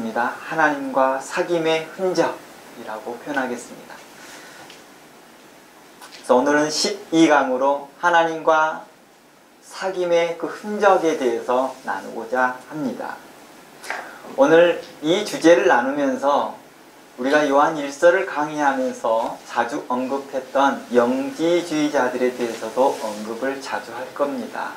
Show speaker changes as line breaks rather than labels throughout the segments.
표현하겠습니다. 하나님과 사귐의 흔적이라고 표현하겠습니다. 그래서 오늘은 12강으로 하나님과 사귐의 그 흔적에 대해서 나누고자 합니다. 오늘 이 주제를 나누면서 우리가 요한 1서를 강의하면서 자주 언급했던 영지주의자들에 대해서도 언급을 자주 할 겁니다.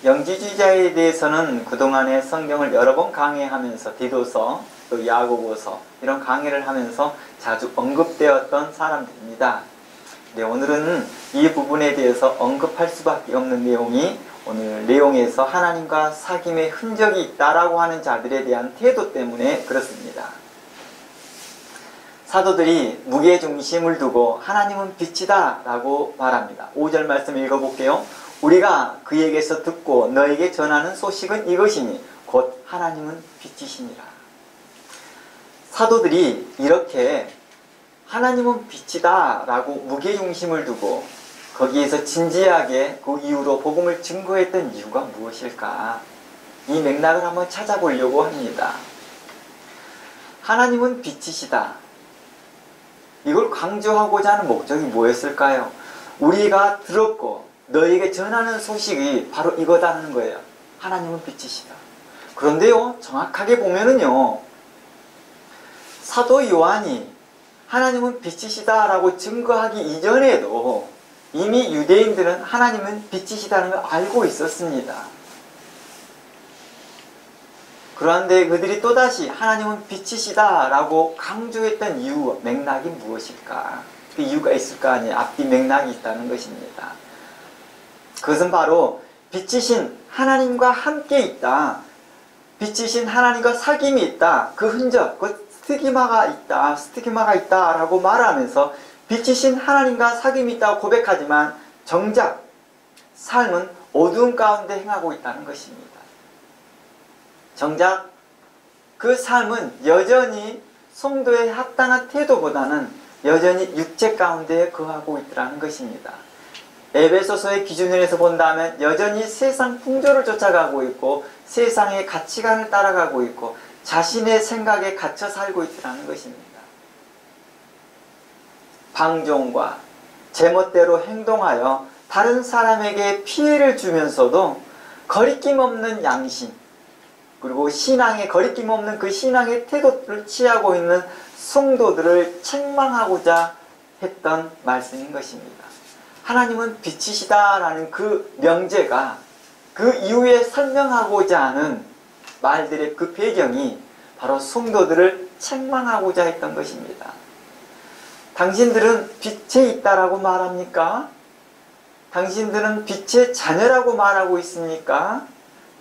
영지주의자에 대해서는 그동안에 성경을 여러 번 강의하면서 디도서, 또 야고보서 이런 강의를 하면서 자주 언급되었던 사람들입니다. 네, 오늘은 이 부분에 대해서 언급할 수밖에 없는 내용이 오늘 내용에서 하나님과 사귐의 흔적이 있다라고 하는 자들에 대한 태도 때문에 그렇습니다. 사도들이 무게중심을 두고 하나님은 빛이다 라고 말합니다. 5절 말씀 읽어볼게요. 우리가 그에게서 듣고 너에게 전하는 소식은 이것이니 곧 하나님은 빛이시니라. 사도들이 이렇게 하나님은 빛이다 라고 무게중심을 두고 거기에서 진지하게 그 이후로 복음을 증거했던 이유가 무엇일까? 이 맥락을 한번 찾아보려고 합니다. 하나님은 빛이시다. 이걸 강조하고자 하는 목적이 뭐였을까요? 우리가 들었고 너에게 전하는 소식이 바로 이거다는 거예요. 하나님은 빛이시다. 그런데요, 정확하게 보면은요, 사도 요한이 하나님은 빛이시다 라고 증거하기 이전에도 이미 유대인들은 하나님은 빛이시다는 걸 알고 있었습니다. 그런데 그들이 또다시 하나님은 빛이시다 라고 강조했던 이유, 맥락이 무엇일까? 그 이유가 있을 거 아니에요. 앞뒤 맥락이 있다는 것입니다. 그것은 바로 빛이신 하나님과 함께 있다. 빛이신 하나님과 사귐이 있다. 그 흔적, 그 스티그마가 있다 라고 말하면서 빛이신 하나님과 사귐이 있다고 고백하지만 정작 삶은 어두운 가운데 행하고 있다는 것입니다. 정작 그 삶은 여전히 성도의 합당한 태도보다는 여전히 육체 가운데 거하고 있더라는 것입니다. 에베소서의 기준으로 해서 본다면 여전히 세상 풍조를 쫓아가고 있고 세상의 가치관을 따라가고 있고 자신의 생각에 갇혀 살고 있더라는 것입니다. 방종과 제멋대로 행동하여 다른 사람에게 피해를 주면서도 거리낌 없는 양심, 그리고 신앙에 거리낌 없는 그 신앙의 태도를 취하고 있는 성도들을 책망하고자 했던 말씀인 것입니다. 하나님은 빛이시다라는 그 명제가 그 이후에 설명하고자 하는 말들의 그 배경이 바로 성도들을 책망하고자 했던 것입니다. 당신들은 빛에 있다라고 말합니까? 당신들은 빛의 자녀라고 말하고 있습니까?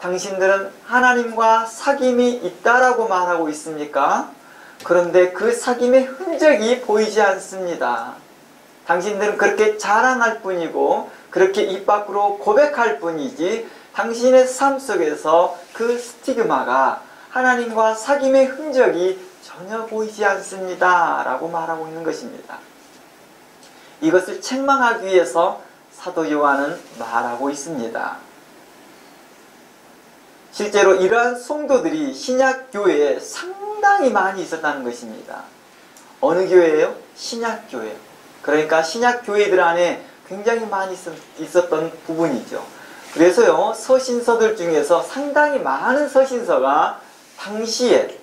당신들은 하나님과 사귐이 있다라고 말하고 있습니까? 그런데 그 사귐의 흔적이 보이지 않습니다. 당신들은 그렇게 자랑할 뿐이고 그렇게 입 밖으로 고백할 뿐이지 당신의 삶 속에서 그 스티그마가 하나님과 사귐의 흔적이 전혀 보이지 않습니다 라고 말하고 있는 것입니다. 이것을 책망하기 위해서 사도 요한은 말하고 있습니다. 실제로 이러한 성도들이 신약교회에 상당히 많이 있었다는 것입니다. 어느 교회예요? 신약교회. 그러니까 신약교회들 안에 굉장히 많이 있었던 부분이죠. 그래서요, 서신서들 중에서 상당히 많은 서신서가 당시에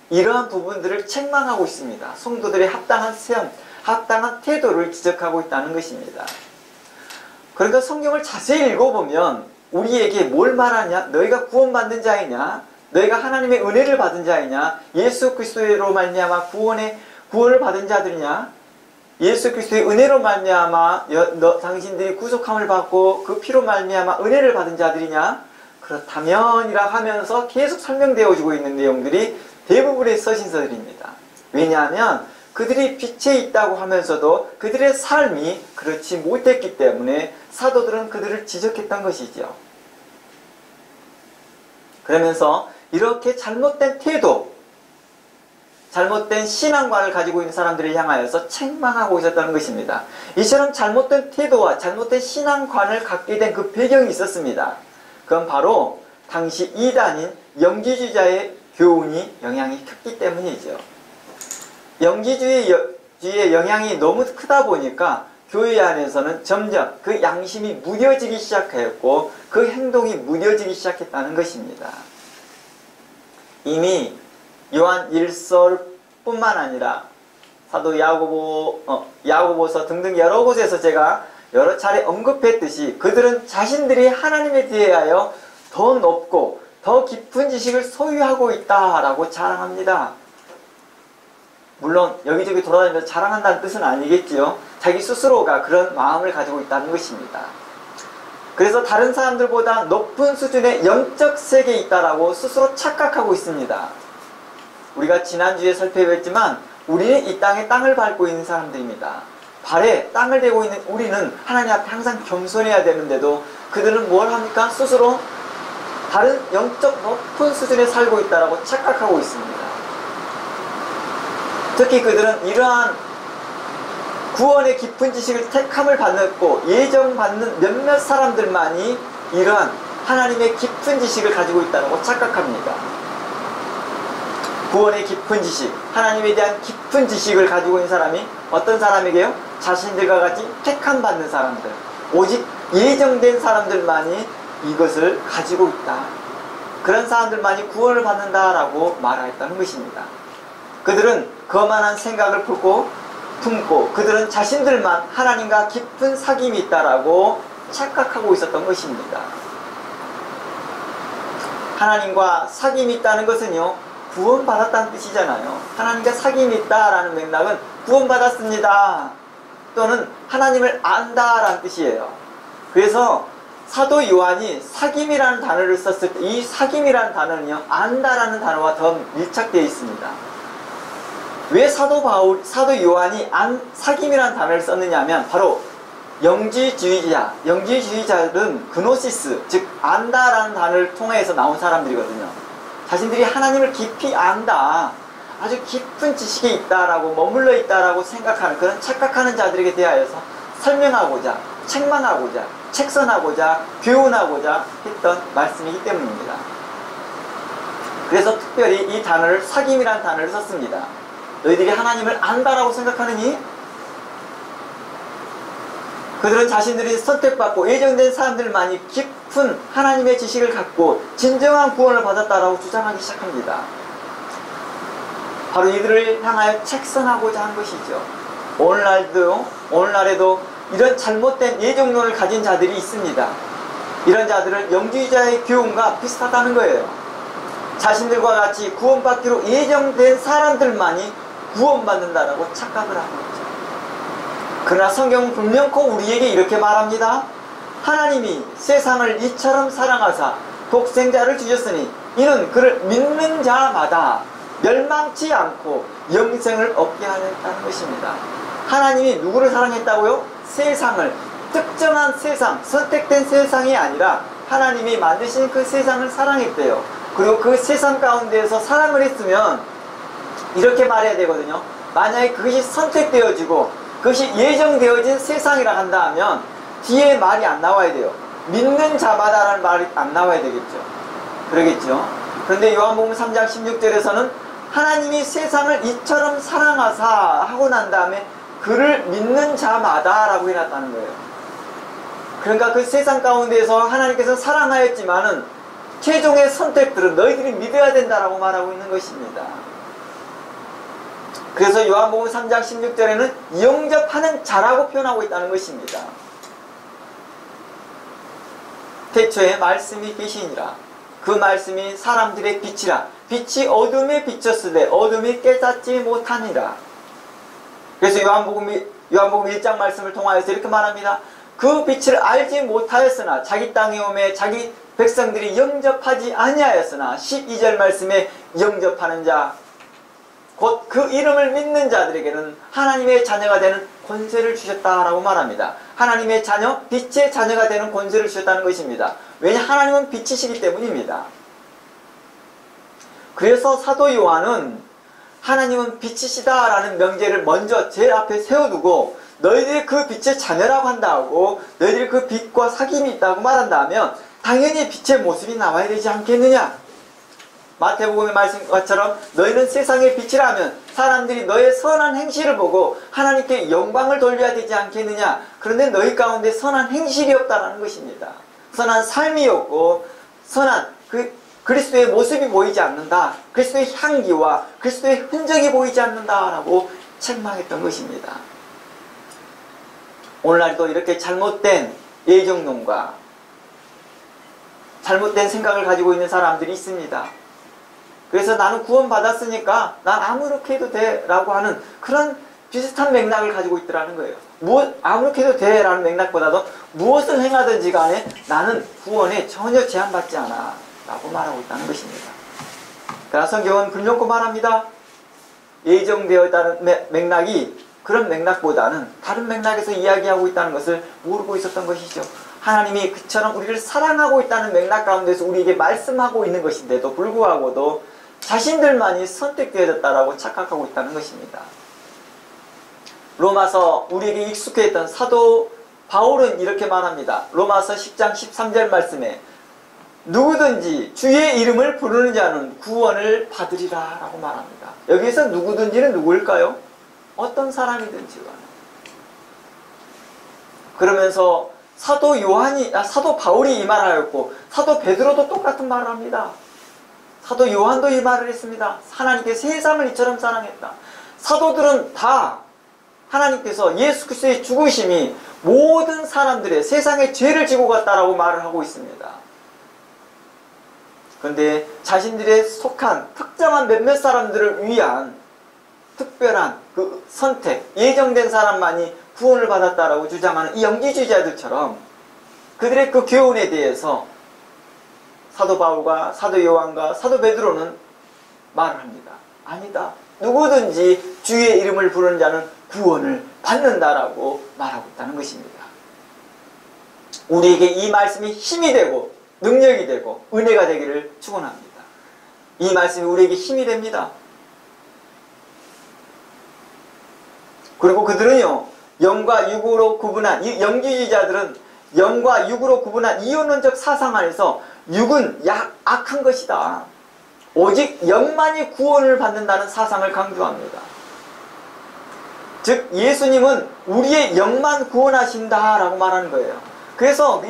이러한 부분들을 책망하고 있습니다. 성도들의 합당한 삶, 합당한 태도를 지적하고 있다는 것입니다. 그러니까 성경을 자세히 읽어보면 우리에게 뭘 말하냐? 너희가 구원받는 자이냐? 너희가 하나님의 은혜를 받은 자이냐? 예수 그리스도로 말미암아 구원을 받은 자들이냐? 예수 그리스도의 은혜로 말미암아 당신들이 구속함을 받고 그 피로 말미암아 은혜를 받은 자들이냐? 그렇다면이라 하면서 계속 설명되어 주고 있는 내용들이 대부분의 서신서들입니다. 왜냐하면 그들이 빛에 있다고 하면서도 그들의 삶이 그렇지 못했기 때문에 사도들은 그들을 지적했던 것이죠. 그러면서 이렇게 잘못된 태도, 잘못된 신앙관을 가지고 있는 사람들을 향하여서 책망하고 있었다는 것입니다. 이처럼 잘못된 태도와 잘못된 신앙관을 갖게 된 그 배경이 있었습니다. 그건 바로 당시 이단인 영지주의자의 교훈이 영향이 컸기 때문이죠. 영지주의의 영향이 너무 크다 보니까 교회 안에서는 점점 그 양심이 무뎌지기 시작하였고 그 행동이 무뎌지기 시작했다는 것입니다. 이미 요한 1서뿐만 아니라 사도 야고보서 등등 여러 곳에서 제가 여러 차례 언급했듯이 그들은 자신들이 하나님에 대하여 더 높고 더 깊은 지식을 소유하고 있다라고 자랑합니다. 물론 여기저기 돌아다니면서 자랑한다는 뜻은 아니겠지요. 자기 스스로가 그런 마음을 가지고 있다는 것입니다. 그래서 다른 사람들보다 높은 수준의 영적 세계에 있다라고 스스로 착각하고 있습니다. 우리가 지난주에 살펴봤지만 우리는 이 땅에 땅을 밟고 있는 사람들입니다. 발에 땅을 대고 있는 우리는 하나님 앞에 항상 겸손해야 되는데도 그들은 뭘 합니까? 스스로 다른 영적 높은 수준에 살고 있다라고 착각하고 있습니다. 특히 그들은 이러한 구원의 깊은 지식을 택함을 받고 예정받는 몇몇 사람들만이 이러한 하나님의 깊은 지식을 가지고 있다고 착각합니다. 구원의 깊은 지식, 하나님에 대한 깊은 지식을 가지고 있는 사람이 어떤 사람에게요? 자신들과 같이 택함 받는 사람들, 오직 예정된 사람들만이 이것을 가지고 있다. 그런 사람들만이 구원을 받는다라고 말하였다는 것입니다. 그들은 거만한 생각을 품고 그들은 자신들만 하나님과 깊은 사귐이 있다라고 착각하고 있었던 것입니다. 하나님과 사귐이 있다는 것은요, 구원받았다는 뜻이잖아요. 하나님과 사귐이 있다라는 맥락은 구원받았습니다 또는 하나님을 안다라는 뜻이에요. 그래서 사도 요한이 사귐이라는 단어를 썼을 때 이 사귐이라는 단어는요, 안다라는 단어와 더 밀착되어 있습니다. 왜 사도 요한이 사귐이라는 단어를 썼느냐면 바로 영지주의자들은 그노시스, 즉 안다라는 단어를 통해서 나온 사람들이거든요. 자신들이 하나님을 깊이 안다, 아주 깊은 지식이 있다라고 머물러 있다라고 생각하는 그런 착각하는 자들에게 대하여서 설명하고자, 책망하고자, 책선하고자, 교훈하고자 했던 말씀이기 때문입니다. 그래서 특별히 이 단어를 사귐이라는 단어를 썼습니다. 너희들이 하나님을 안다라고 생각하느니? 그들은 자신들이 선택받고 예정된 사람들만이 깊은 하나님의 지식을 갖고 진정한 구원을 받았다라고 주장하기 시작합니다. 바로 이들을 향하여 책선하고자 한 것이죠. 오늘날에도 이런 잘못된 예정론을 가진 자들이 있습니다. 이런 자들은 영지주의자의 교훈과 비슷하다는 거예요. 자신들과 같이 구원받기로 예정된 사람들만이 구원받는다라고 착각을 하고 있죠. 그러나 성경은 분명코 우리에게 이렇게 말합니다. 하나님이 세상을 이처럼 사랑하사 독생자를 주셨으니 이는 그를 믿는 자마다 멸망치 않고 영생을 얻게 하였다는 것입니다. 하나님이 누구를 사랑했다고요? 세상을, 특정한 세상, 선택된 세상이 아니라 하나님이 만드신 그 세상을 사랑했대요. 그리고 그 세상 가운데에서 사랑을 했으면 이렇게 말해야 되거든요. 만약에 그것이 선택되어지고 그것이 예정되어진 세상이라 한다 하면 뒤에 말이 안 나와야 돼요. 믿는 자마다라는 말이 안 나와야 되겠죠. 그러겠죠. 그런데 요한복음 3장 16절에서는 하나님이 세상을 이처럼 사랑하사 하고 난 다음에 그를 믿는 자마다라고 해놨다는 거예요. 그러니까 그 세상 가운데에서 하나님께서 사랑하였지만은 최종의 선택들은 너희들이 믿어야 된다라고 말하고 있는 것입니다. 그래서 요한복음 3장 16절에는 영접하는 자라고 표현하고 있다는 것입니다. 태초에 말씀이 계시니라. 그 말씀이 사람들의 빛이라. 빛이 어둠에 비쳤으되 어둠이 깨닫지 못하니라. 그래서 요한복음 1장 말씀을 통하여서 이렇게 말합니다. 그 빛을 알지 못하였으나 자기 땅에 오매 자기 백성들이 영접하지 아니하였으나 12절 말씀에 영접하는 자 곧 그 이름을 믿는 자들에게는 하나님의 자녀가 되는 권세를 주셨다라고 말합니다. 하나님의 자녀, 빛의 자녀가 되는 권세를 주셨다는 것입니다. 왜냐? 하나님은 빛이시기 때문입니다. 그래서 사도 요한은 하나님은 빛이시다라는 명제를 먼저 제일 앞에 세워두고 너희들이 그 빛의 자녀라고 한다고 너희들이 그 빛과 사귐이 있다고 말한다면 당연히 빛의 모습이 나와야 되지 않겠느냐? 마태복음의 말씀처럼 너희는 세상의 빛이라면 사람들이 너의 선한 행실을 보고 하나님께 영광을 돌려야 되지 않겠느냐. 그런데 너희 가운데 선한 행실이 없다라는 것입니다. 선한 삶이 없고 선한 그리스도의 모습이 보이지 않는다. 그리스도의 향기와 그리스도의 흔적이 보이지 않는다라고 책망했던 것입니다. 오늘날도 이렇게 잘못된 예정론과 잘못된 생각을 가지고 있는 사람들이 있습니다. 그래서 나는 구원받았으니까 난 아무렇게 해도 돼 라고 하는 그런 비슷한 맥락을 가지고 있더라는 거예요. 아무렇게 해도 돼 라는 맥락보다도 무엇을 행하든지 간에 나는 구원에 전혀 제한받지 않아 라고 말하고 있다는 것입니다. 그러나 성경은 분명히 말합니다. 예정되어 있다는 맥락이 그런 맥락보다는 다른 맥락에서 이야기하고 있다는 것을 모르고 있었던 것이죠. 하나님이 그처럼 우리를 사랑하고 있다는 맥락 가운데서 우리에게 말씀하고 있는 것인데도 불구하고도 자신들만이 선택되어졌다라고 착각하고 있다는 것입니다. 로마서 우리에게 익숙했던 사도 바울은 이렇게 말합니다. 로마서 10장 13절 말씀에 누구든지 주의 이름을 부르는 자는 구원을 받으리라 라고 말합니다. 여기에서 누구든지는 누구일까요? 어떤 사람이든지 간에. 그러면서 사도 바울이 이 말을 하였고 사도 베드로도 똑같은 말을 합니다. 사도 요한도 이 말을 했습니다. 하나님께 세상을 이처럼 사랑했다. 사도들은 다 하나님께서 예수 그리스도의 죽으심이 모든 사람들의 세상의 죄를 지고 갔다라고 말을 하고 있습니다. 그런데 자신들의 속한 특정한 몇몇 사람들을 위한 특별한 그 선택, 예정된 사람만이 구원을 받았다라고 주장하는 이 영지주의자들처럼 그들의 그 교훈에 대해서 사도 바울과 사도 요한과 사도 베드로는 말을 합니다. 아니다. 누구든지 주의 이름을 부르는 자는 구원을 받는다라고 말하고 있다는 것입니다. 우리에게 이 말씀이 힘이 되고 능력이 되고 은혜가 되기를 축원합니다. 이 말씀이 우리에게 힘이 됩니다. 그리고 그들은요, 영과 육으로 구분한, 이 영지주의자들은 영과 육으로 구분한 이원론적 사상 안에서 육은 악한 것이다. 오직 영만이 구원을 받는다는 사상을 강조합니다. 즉 예수님은 우리의 영만 구원하신다라고 말하는 거예요. 그래서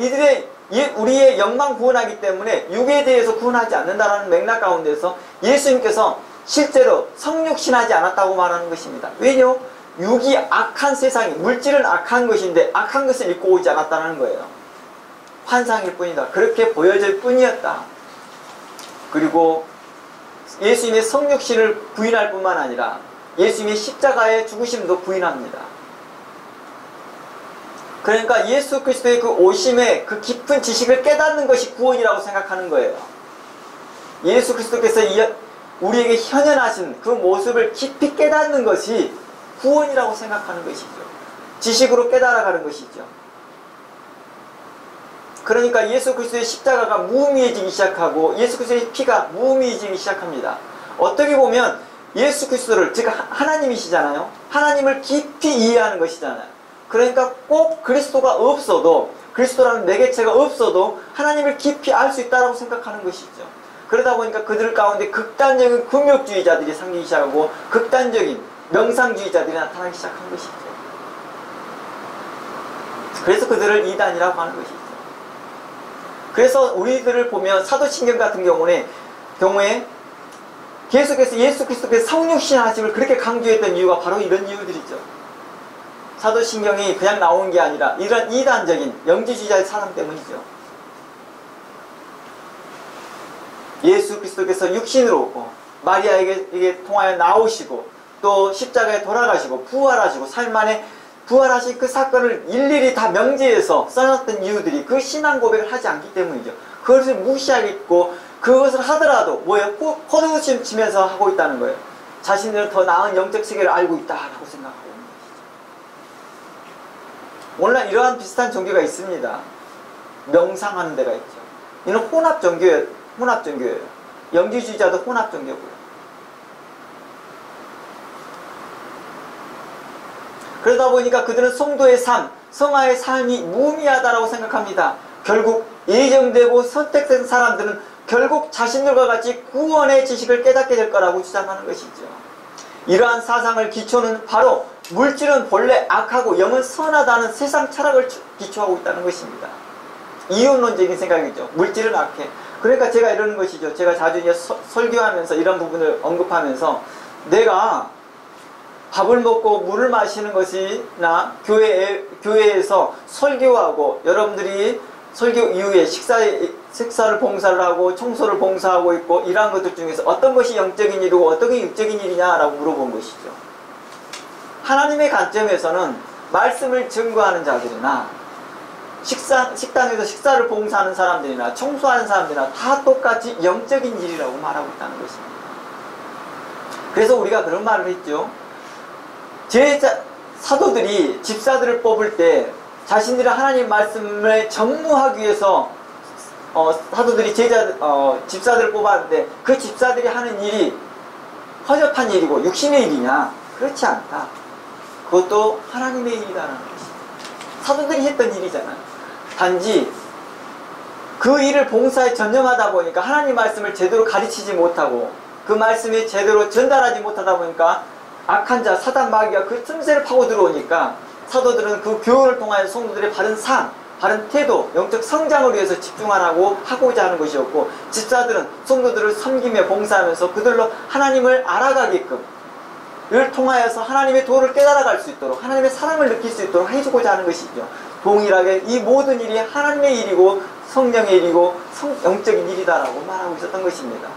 우리의 영만 구원하기 때문에 육에 대해서 구원하지 않는다라는 맥락 가운데서 예수님께서 실제로 성육신하지 않았다고 말하는 것입니다. 왜냐? 육이 악한 세상이, 물질은 악한 것인데 악한 것을 입고 오지 않았다는 거예요. 환상일 뿐이다. 그렇게 보여질 뿐이었다. 그리고 예수님의 성육신을 부인할 뿐만 아니라 예수님의 십자가의 죽으심도 부인합니다. 그러니까 예수 그리스도의 그 오심의 그 깊은 지식을 깨닫는 것이 구원이라고 생각하는 거예요. 예수 그리스도께서 우리에게 현현하신 그 모습을 깊이 깨닫는 것이 구원이라고 생각하는 것이죠. 지식으로 깨달아가는 것이죠. 그러니까 예수 그리스도의 십자가가 무의미해지기 시작하고 예수 그리스도의 피가 무의미해지기 시작합니다. 어떻게 보면 예수 그리스도를, 즉 하나님이시잖아요. 하나님을 깊이 이해하는 것이잖아요. 그러니까 꼭 그리스도가 없어도, 그리스도라는 매개체가 없어도 하나님을 깊이 알 수 있다고 생각하는 것이죠. 그러다 보니까 그들 가운데 극단적인 금욕주의자들이 생기기 시작하고 극단적인 명상주의자들이 나타나기 시작한 것이죠. 그래서 그들을 이단이라고 하는 것이죠. 그래서 우리들을 보면 사도신경 같은 경우에 계속해서 예수 그리스도께서 성육신 하심을 그렇게 강조했던 이유가 바로 이런 이유들이죠. 사도신경이 그냥 나온 게 아니라 이런 이단적인 영지주의자의 사람 때문이죠. 예수 그리스도께서 육신으로 오고 마리아에게 통하여 나오시고 또 십자가에 돌아가시고 부활하시고 3일 만에 부활하신 그 사건을 일일이 다 명제해서 써놨던 이유들이 그 신앙 고백을 하지 않기 때문이죠. 그것을 무시하겠고 그것을 하더라도 뭐예요? 코드웃음 치면서 하고 있다는 거예요. 자신들은 더 나은 영적 세계를 알고 있다라고 생각하고 있는 것이죠. 오늘날 이러한 비슷한 종교가 있습니다. 명상하는 데가 있죠. 이는 혼합종교예요. 영지주의자도 혼합종교고요. 그러다 보니까 그들은 성도의 삶, 성화의 삶이 무의미하다라고 생각합니다. 결국 예정되고 선택된 사람들은 결국 자신들과 같이 구원의 지식을 깨닫게 될 거라고 주장하는 것이죠. 이러한 사상을 기초는 바로 물질은 본래 악하고 영은 선하다는 세상 철학을 기초하고 있다는 것입니다. 이혼론적인 생각이죠. 물질은 악해. 그러니까 제가 이러는 것이죠. 제가 자주 이제 설교하면서 이런 부분을 언급하면서 내가 밥을 먹고 물을 마시는 것이나 교회에서 설교하고 여러분들이 설교 이후에 식사를 봉사를 하고 청소를 봉사하고 있고 이러한 것들 중에서 어떤 것이 영적인 일이고 어떤 게 육적인 일이냐라고 물어본 것이죠. 하나님의 관점에서는 말씀을 증거하는 자들이나 식당에서 식사를 봉사하는 사람들이나 청소하는 사람들이나 다 똑같이 영적인 일이라고 말하고 있다는 것입니다. 그래서 우리가 그런 말을 했죠. 사도들이 집사들을 뽑을 때 자신들의 하나님 말씀을 전무하기 위해서 사도들이 집사들을 뽑았는데 그 집사들이 하는 일이 허접한 일이고 육신의 일이냐? 그렇지 않다. 그것도 하나님의 일이라는 것입니다. 사도들이 했던 일이잖아요. 단지 그 일을 봉사에 전념하다 보니까 하나님 말씀을 제대로 가르치지 못하고 그 말씀이 제대로 전달하지 못하다 보니까 악한 자, 사단 마귀가 그 틈새를 파고 들어오니까 사도들은 그 교훈을 통하여 성도들의 바른 삶, 바른 태도, 영적 성장을 위해서 집중하라고 하고자 하는 것이었고 집사들은 성도들을 섬기며 봉사하면서 그들로 하나님을 알아가게끔 을 통하여서 하나님의 도를 깨달아갈 수 있도록 하나님의 사랑을 느낄 수 있도록 해주고자 하는 것이죠. 동일하게 이 모든 일이 하나님의 일이고 성령의 일이고 영적인 일이다라고 말하고 있었던 것입니다.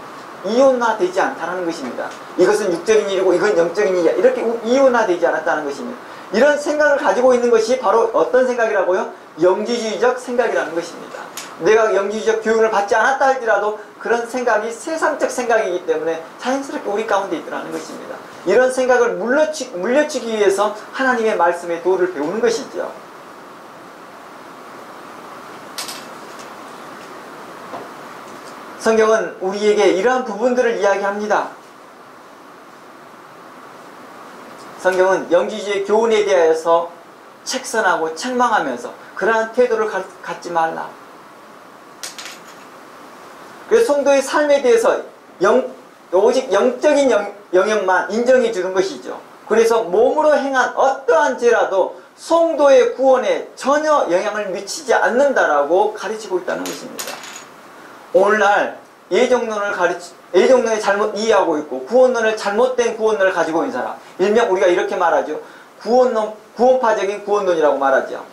이혼화되지 않다는 것입니다. 이것은 육적인 일이고 이건 영적인 일이야. 이렇게 이혼화되지 않았다는 것입니다. 이런 생각을 가지고 있는 것이 바로 어떤 생각이라고요? 영지주의적 생각이라는 것입니다. 내가 영지주의적 교육을 받지 않았다 할지라도 그런 생각이 세상적 생각이기 때문에 자연스럽게 우리 가운데 있더라는 것입니다. 이런 생각을 물려치기 위해서 하나님의 말씀의 도를 배우는 것이죠. 성경은 우리에게 이러한 부분들을 이야기합니다. 성경은 영지주의 교훈에 대하여서 책선하고 책망하면서 그러한 태도를 갖지 말라. 그래서 성도의 삶에 대해서 오직 영적인 영역만 인정해 주는 것이죠. 그래서 몸으로 행한 어떠한 죄라도 성도의 구원에 전혀 영향을 미치지 않는다라고 가르치고 있다는 것입니다. 오늘날 예정론을 잘못 이해하고 있고 구원론을 잘못된 구원론을 가지고 있는 사람, 일명 우리가 이렇게 말하죠. 구원파적인 구원론이라고 말하죠.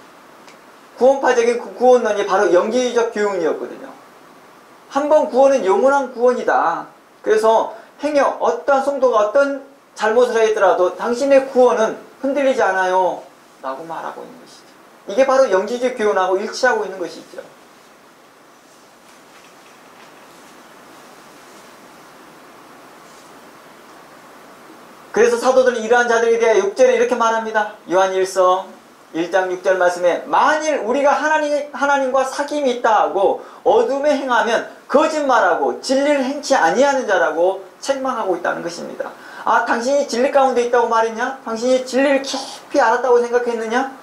구원파적인 구원론이 바로 영지주의적 교훈이었거든요. 한번 구원은 영원한 구원이다. 그래서 어떠한 성도가 어떤 잘못을 했더라도 당신의 구원은 흔들리지 않아요 라고 말하고 있는 것이죠. 이게 바로 영지주의 교훈하고 일치하고 있는 것이죠. 그래서 사도들은 이러한 자들에 대해 6절에 이렇게 말합니다. 요한1서 1장 6절 말씀에 만일 우리가 하나님과 사귐이 있다 하고 어둠에 행하면 거짓말하고 진리를 행치 아니하는 자라고 책망하고 있다는 것입니다. 아, 당신이 진리 가운데 있다고 말했냐? 당신이 진리를 깊이 알았다고 생각했느냐?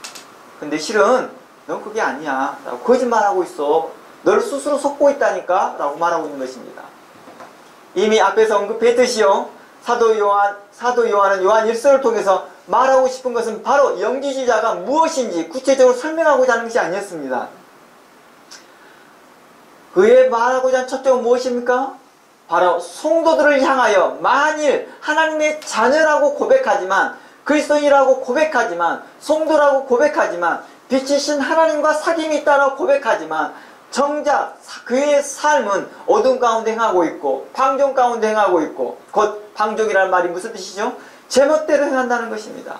근데 실은 넌 그게 아니야 라고 거짓말하고 있어. 너를 스스로 속고 있다니까 라고 말하고 있는 것입니다. 이미 앞에서 언급했듯이요, 사도 요한은 요한 1서를 통해서 말하고 싶은 것은 바로 영지주의자가 무엇인지 구체적으로 설명하고자 하는 것이 아니었습니다. 그의 말하고자 하는 첫째는 무엇입니까? 바로 성도들을 향하여 만일 하나님의 자녀라고 고백하지만, 그리스도인이라고 고백하지만, 성도라고 고백하지만, 빛이신 하나님과 사귐이 있다라고 고백하지만 정작 그의 삶은 어둠 가운데 행하고 있고 방종 가운데 행하고 있고, 곧 방종이라는 말이 무슨 뜻이죠? 제멋대로 행한다는 것입니다.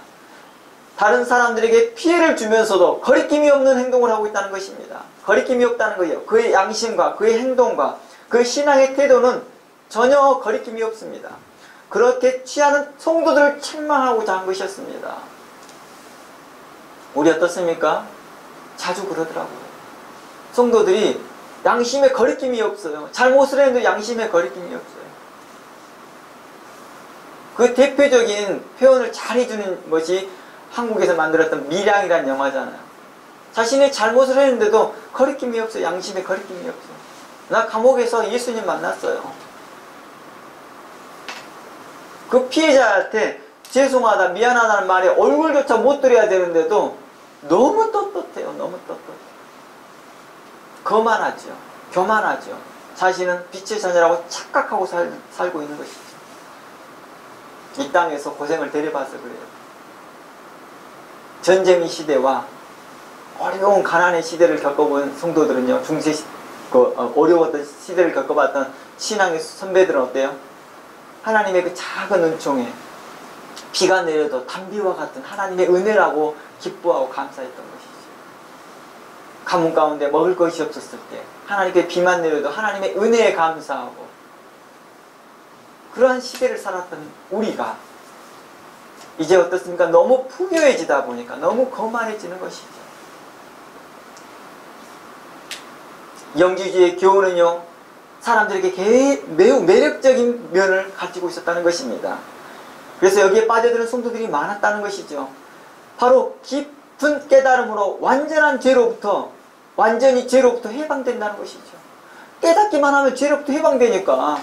다른 사람들에게 피해를 주면서도 거리낌이 없는 행동을 하고 있다는 것입니다. 거리낌이 없다는 거예요. 그의 양심과 그의 행동과 그의 신앙의 태도는 전혀 거리낌이 없습니다. 그렇게 취하는 성도들을 책망하고자 한 것이었습니다. 우리 어떻습니까? 자주 그러더라고요. 성도들이 양심에 거리낌이 없어요. 잘못을 했는데 양심에 거리낌이 없어요. 그 대표적인 표현을 잘 해주는 것이 한국에서 만들었던 밀양이라는 영화잖아요. 자신의 잘못을 했는데도 거리낌이 없어요. 양심에 거리낌이 없어요. 나 감옥에서 예수님 만났어요. 그 피해자한테 죄송하다, 미안하다는 말에 얼굴조차 못 드려야 되는데도 너무 떳떳해요. 너무 떳떳해요. 거만하죠. 교만하죠. 자신은 빛의 자녀라고 착각하고 살고 있는 것이죠. 이 땅에서 고생을 대려봐서 그래요. 전쟁의 시대와 어려운 가난의 시대를 겪어본 성도들은요, 어려웠던 시대를 겪어봤던 신앙의 선배들은 어때요? 하나님의 그 작은 은총에 비가 내려도 단비와 같은 하나님의 은혜라고 기뻐하고 감사했던 것이죠. 가뭄 가운데 먹을 것이 없었을 때 하나님께 비만 내려도 하나님의 은혜에 감사하고, 그러한 시대를 살았던 우리가 이제 어떻습니까? 너무 풍요해지다 보니까 너무 거만해지는 것이죠. 영지주의의 교훈은요, 사람들에게 매우 매력적인 면을 가지고 있었다는 것입니다. 그래서 여기에 빠져드는 성도들이 많았다는 것이죠. 바로 깊은 깨달음으로 완전히 죄로부터 해방된다는 것이죠. 깨닫기만 하면 죄로부터 해방되니까.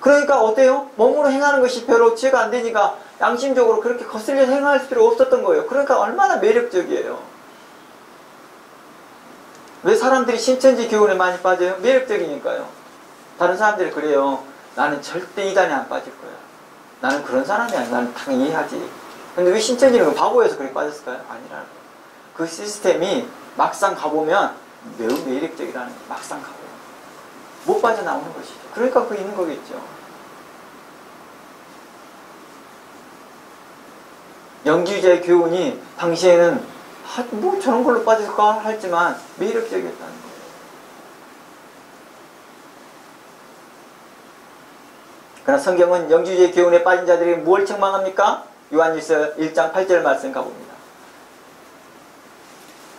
그러니까 어때요? 몸으로 행하는 것이 별로 죄가 안 되니까 양심적으로 그렇게 거슬려서 행할 필요 없었던 거예요. 그러니까 얼마나 매력적이에요. 왜 사람들이 신천지 교훈에 많이 빠져요? 매력적이니까요. 다른 사람들이 그래요. 나는 절대 이단에 안 빠질 거야. 나는 그런 사람이 아니야. 나는 당연히 이해하지. 근데 왜 신천지는 바보여서 그렇게 빠졌을까요? 아니라는 거예요. 그 시스템이 막상 가보면 매우 매력적이라는 거예요. 막상 가보면 못 빠져나오는 것이죠. 그러니까 그거 있는 거겠죠. 영지주의자의 교훈이 당시에는 뭐 저런 걸로 빠질까 했지만 매력적이었다는 거예요. 그러나 성경은 영지주의의 교훈에 빠진 자들이 뭘 책망합니까? 요한일서 1장 8절 말씀 가봅니다.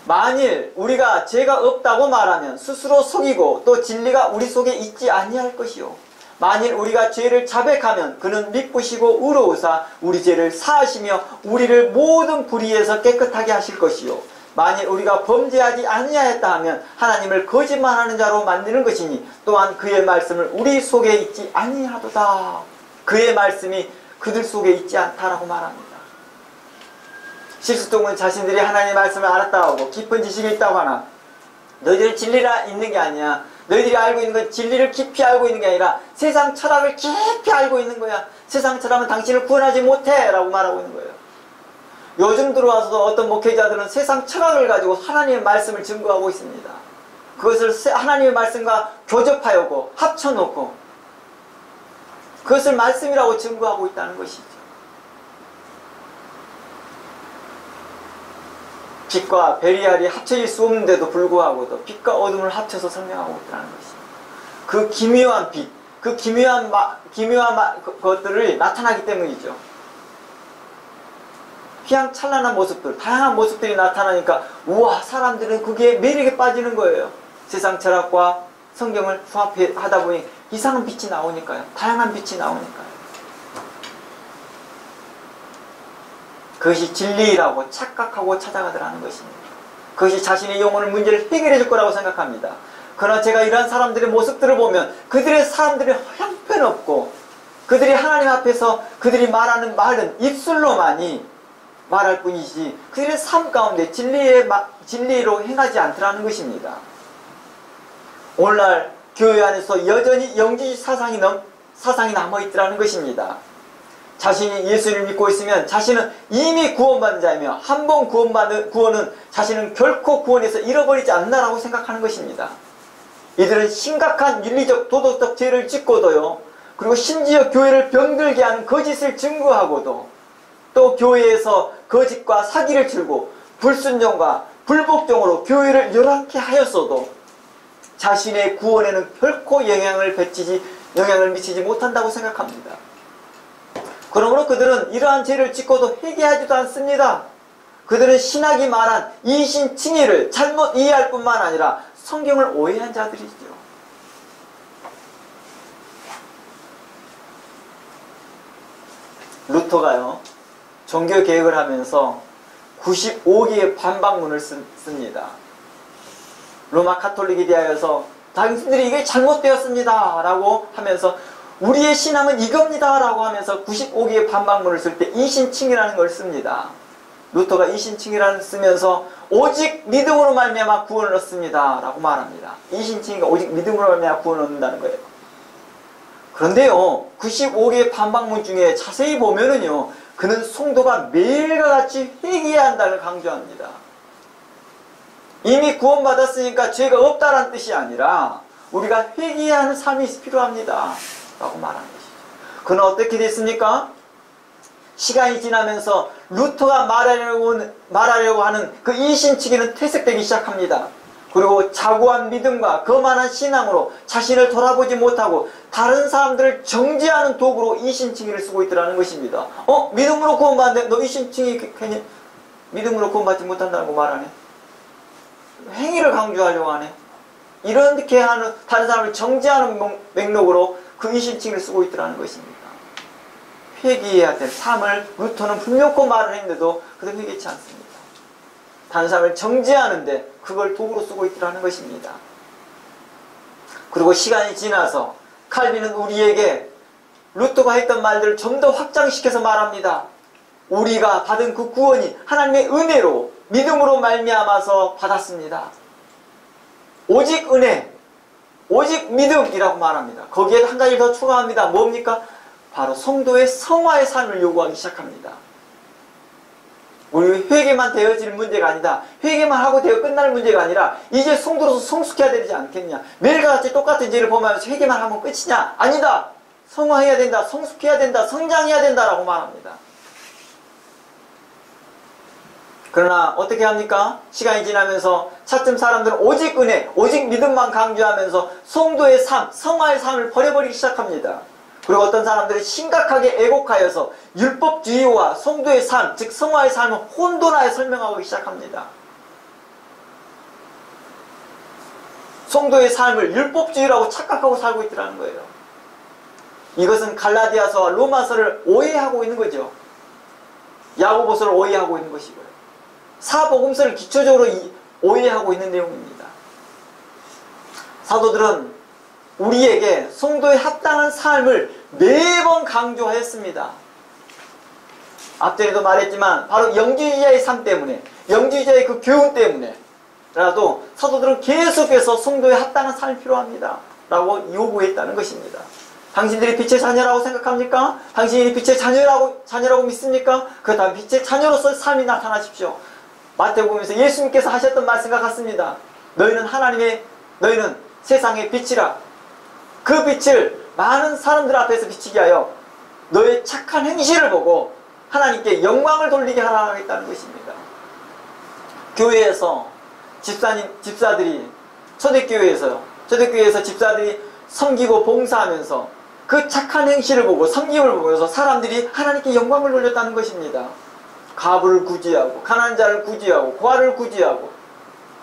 만일 우리가 죄가 없다고 말하면 스스로 속이고 또 진리가 우리 속에 있지 아니할 것이요. 만일 우리가 죄를 자백하면 그는 미쁘시고 의로우사 우리 죄를 사하시며 우리를 모든 불의에서 깨끗하게 하실 것이요. 만일 우리가 범죄하지 아니하였다 하면 하나님을 거짓말하는 자로 만드는 것이니 또한 그의 말씀을 우리 속에 있지 아니하도다. 그의 말씀이 그들 속에 있지 않다라고 말합니다. 실수통은 자신들이 하나님의 말씀을 알았다고 하고 깊은 지식이 있다고 하나 너희들은 진리가 있는 게 아니야. 너희들이 알고 있는 건 진리를 깊이 알고 있는 게 아니라 세상 철학을 깊이 알고 있는 거야. 세상 철학은 당신을 구원하지 못해 라고 말하고 있는 거예요. 요즘 들어와서도 어떤 목회자들은 세상 철학을 가지고 하나님의 말씀을 증거하고 있습니다. 그것을 하나님의 말씀과 교접하여고 합쳐놓고 그것을 말씀이라고 증거하고 있다는 것이죠. 빛과 베리알이 합쳐질 수 없는데도 불구하고도 빛과 어둠을 합쳐서 설명하고 있다는 것입니다. 그 기묘한 빛, 그 기묘한 것들을 나타나기 때문이죠. 휘황찬란한 모습들, 다양한 모습들이 나타나니까 우와, 사람들은 그게 매력에 빠지는 거예요. 세상 철학과 성경을 수합하다 보니 이상한 빛이 나오니까요. 다양한 빛이 나오니까요. 그것이 진리라고 착각하고 찾아가더라는 것입니다. 그것이 자신의 영혼의 문제를 해결해 줄 거라고 생각합니다. 그러나 제가 이러한 사람들의 모습들을 보면 그들의 사람들이 형편없고 그들이 하나님 앞에서 그들이 말하는 말은 입술로만이 말할 뿐이지 그들의 삶 가운데 진리로 행하지 않더라는 것입니다. 오늘날 교회 안에서 여전히 영지주의 사상이 남아있더라는 것입니다. 자신이 예수를 믿고 있으면 자신은 이미 구원받은 자이며 한 번 구원받은 구원은 자신은 결코 구원에서 잃어버리지 않는다라고 생각하는 것입니다. 이들은 심각한 윤리적 도덕적 죄를 짓고도요, 그리고 심지어 교회를 병들게 하는 거짓을 증거하고도 또 교회에서 거짓과 사기를 치고 불순종과 불복종으로 교회를 열악케 하였어도 자신의 구원에는 결코 영향을 미치지 못한다고 생각합니다. 그러므로 그들은 이러한 죄를 짓고도 회개하지도 않습니다. 그들은 신학이 말한 이신칭의를 잘못 이해할 뿐만 아니라 성경을 오해한 자들이죠. 루터가요, 종교개혁을 하면서 95개의 반박문을 씁니다. 로마 카톨릭에 대하여서 당신들이 이게 잘못되었습니다 라고 하면서 우리의 신앙은 이겁니다 라고 하면서 95개의 반박문을 쓸 때 이신칭이라는 걸 씁니다. 루터가 이신칭이라는 쓰면서 오직 믿음으로 말미암아 구원을 얻습니다 라고 말합니다. 이신칭이가 오직 믿음으로 말미암아 구원을 얻는다는 거예요. 그런데요, 95개의 반박문 중에 자세히 보면은요, 그는 성도가 매일과 같이 회개해야 한다는 강조합니다. 이미 구원받았으니까 죄가 없다는 뜻이 아니라 우리가 회개해야 하는 삶이 필요합니다 라고 말하는 것이죠. 그는 어떻게 됐습니까? 시간이 지나면서 루터가 말하려고 하는 그 이신치기는 퇴색되기 시작합니다. 그리고 자고한 믿음과 거만한 신앙으로 자신을 돌아보지 못하고 다른 사람들을 정죄하는 도구로 이신칭의를 쓰고 있더라는 것입니다. 믿음으로 구원받는데 너 이신칭의 괜히 믿음으로 구원받지 못한다고 말하네. 행위를 강조하려고 하네. 이렇게 하는 다른 사람을 정죄하는 맥락으로 그 이신칭의를 쓰고 있더라는 것입니다. 회개해야 될 삶을 루터는 분명히 말을 했는데도 그도 회개치 않습니다. 다른 사람을 정죄하는데 그걸 도구로 쓰고 있더라는 것입니다. 그리고 시간이 지나서 칼빈은 우리에게 루터가 했던 말들을 좀 더 확장시켜서 말합니다. 우리가 받은 그 구원이 하나님의 은혜로 믿음으로 말미암아서 받았습니다. 오직 은혜, 오직 믿음이라고 말합니다. 거기에 한 가지 더 추가합니다. 뭡니까? 바로 성도의 성화의 삶을 요구하기 시작합니다. 우리 회개만 되어질 문제가 아니다. 회개만 하고 되어 끝날 문제가 아니라 이제 성도로서 성숙해야 되지 않겠냐. 매일같이 똑같은 죄를 범하면서 회개만 하면 끝이냐. 아니다. 성화해야 된다. 성숙해야 된다. 성장해야 된다라고 말합니다. 그러나 어떻게 합니까? 시간이 지나면서 차츰 사람들은 오직 은혜, 오직 믿음만 강조하면서 성도의 삶, 성화의 삶을 버려버리기 시작합니다. 그리고 어떤 사람들이 심각하게 애곡하여서 율법주의와 성도의 삶, 즉 성화의 삶을 혼돈하여 설명하기 시작합니다. 성도의 삶을 율법주의라고 착각하고 살고 있더라는 거예요. 이것은 갈라디아서와 로마서를 오해하고 있는 거죠. 야고보서를 오해하고 있는 것이고요. 사복음서를 기초적으로 오해하고 있는 내용입니다. 사도들은 우리에게 성도에 합당한 삶을 매번 강조하였습니다. 앞전에도 말했지만 바로 영지주의자의 삶 때문에, 영지주의자의 그 교훈 때문에 라도 사도들은 계속해서 성도에 합당한 삶이 필요합니다 라고 요구했다는 것입니다. 당신들이 빛의 자녀라고 생각합니까? 당신이 빛의 자녀라고 믿습니까? 그렇다면 빛의 자녀로서 삶이 나타나십시오. 마태복음에서 예수님께서 하셨던 말씀과 같습니다. 너희는 세상의 빛이라. 그 빛을 많은 사람들 앞에서 비치게 하여 너의 착한 행실을 보고 하나님께 영광을 돌리게 하겠다는 것입니다. 교회에서 집사들이 초대교회에서 집사들이 섬기고 봉사하면서 그 착한 행실을 보고 섬김을 보면서 사람들이 하나님께 영광을 돌렸다는 것입니다. 가부를 구제하고 가난한 자를 구제하고 고아를 구제하고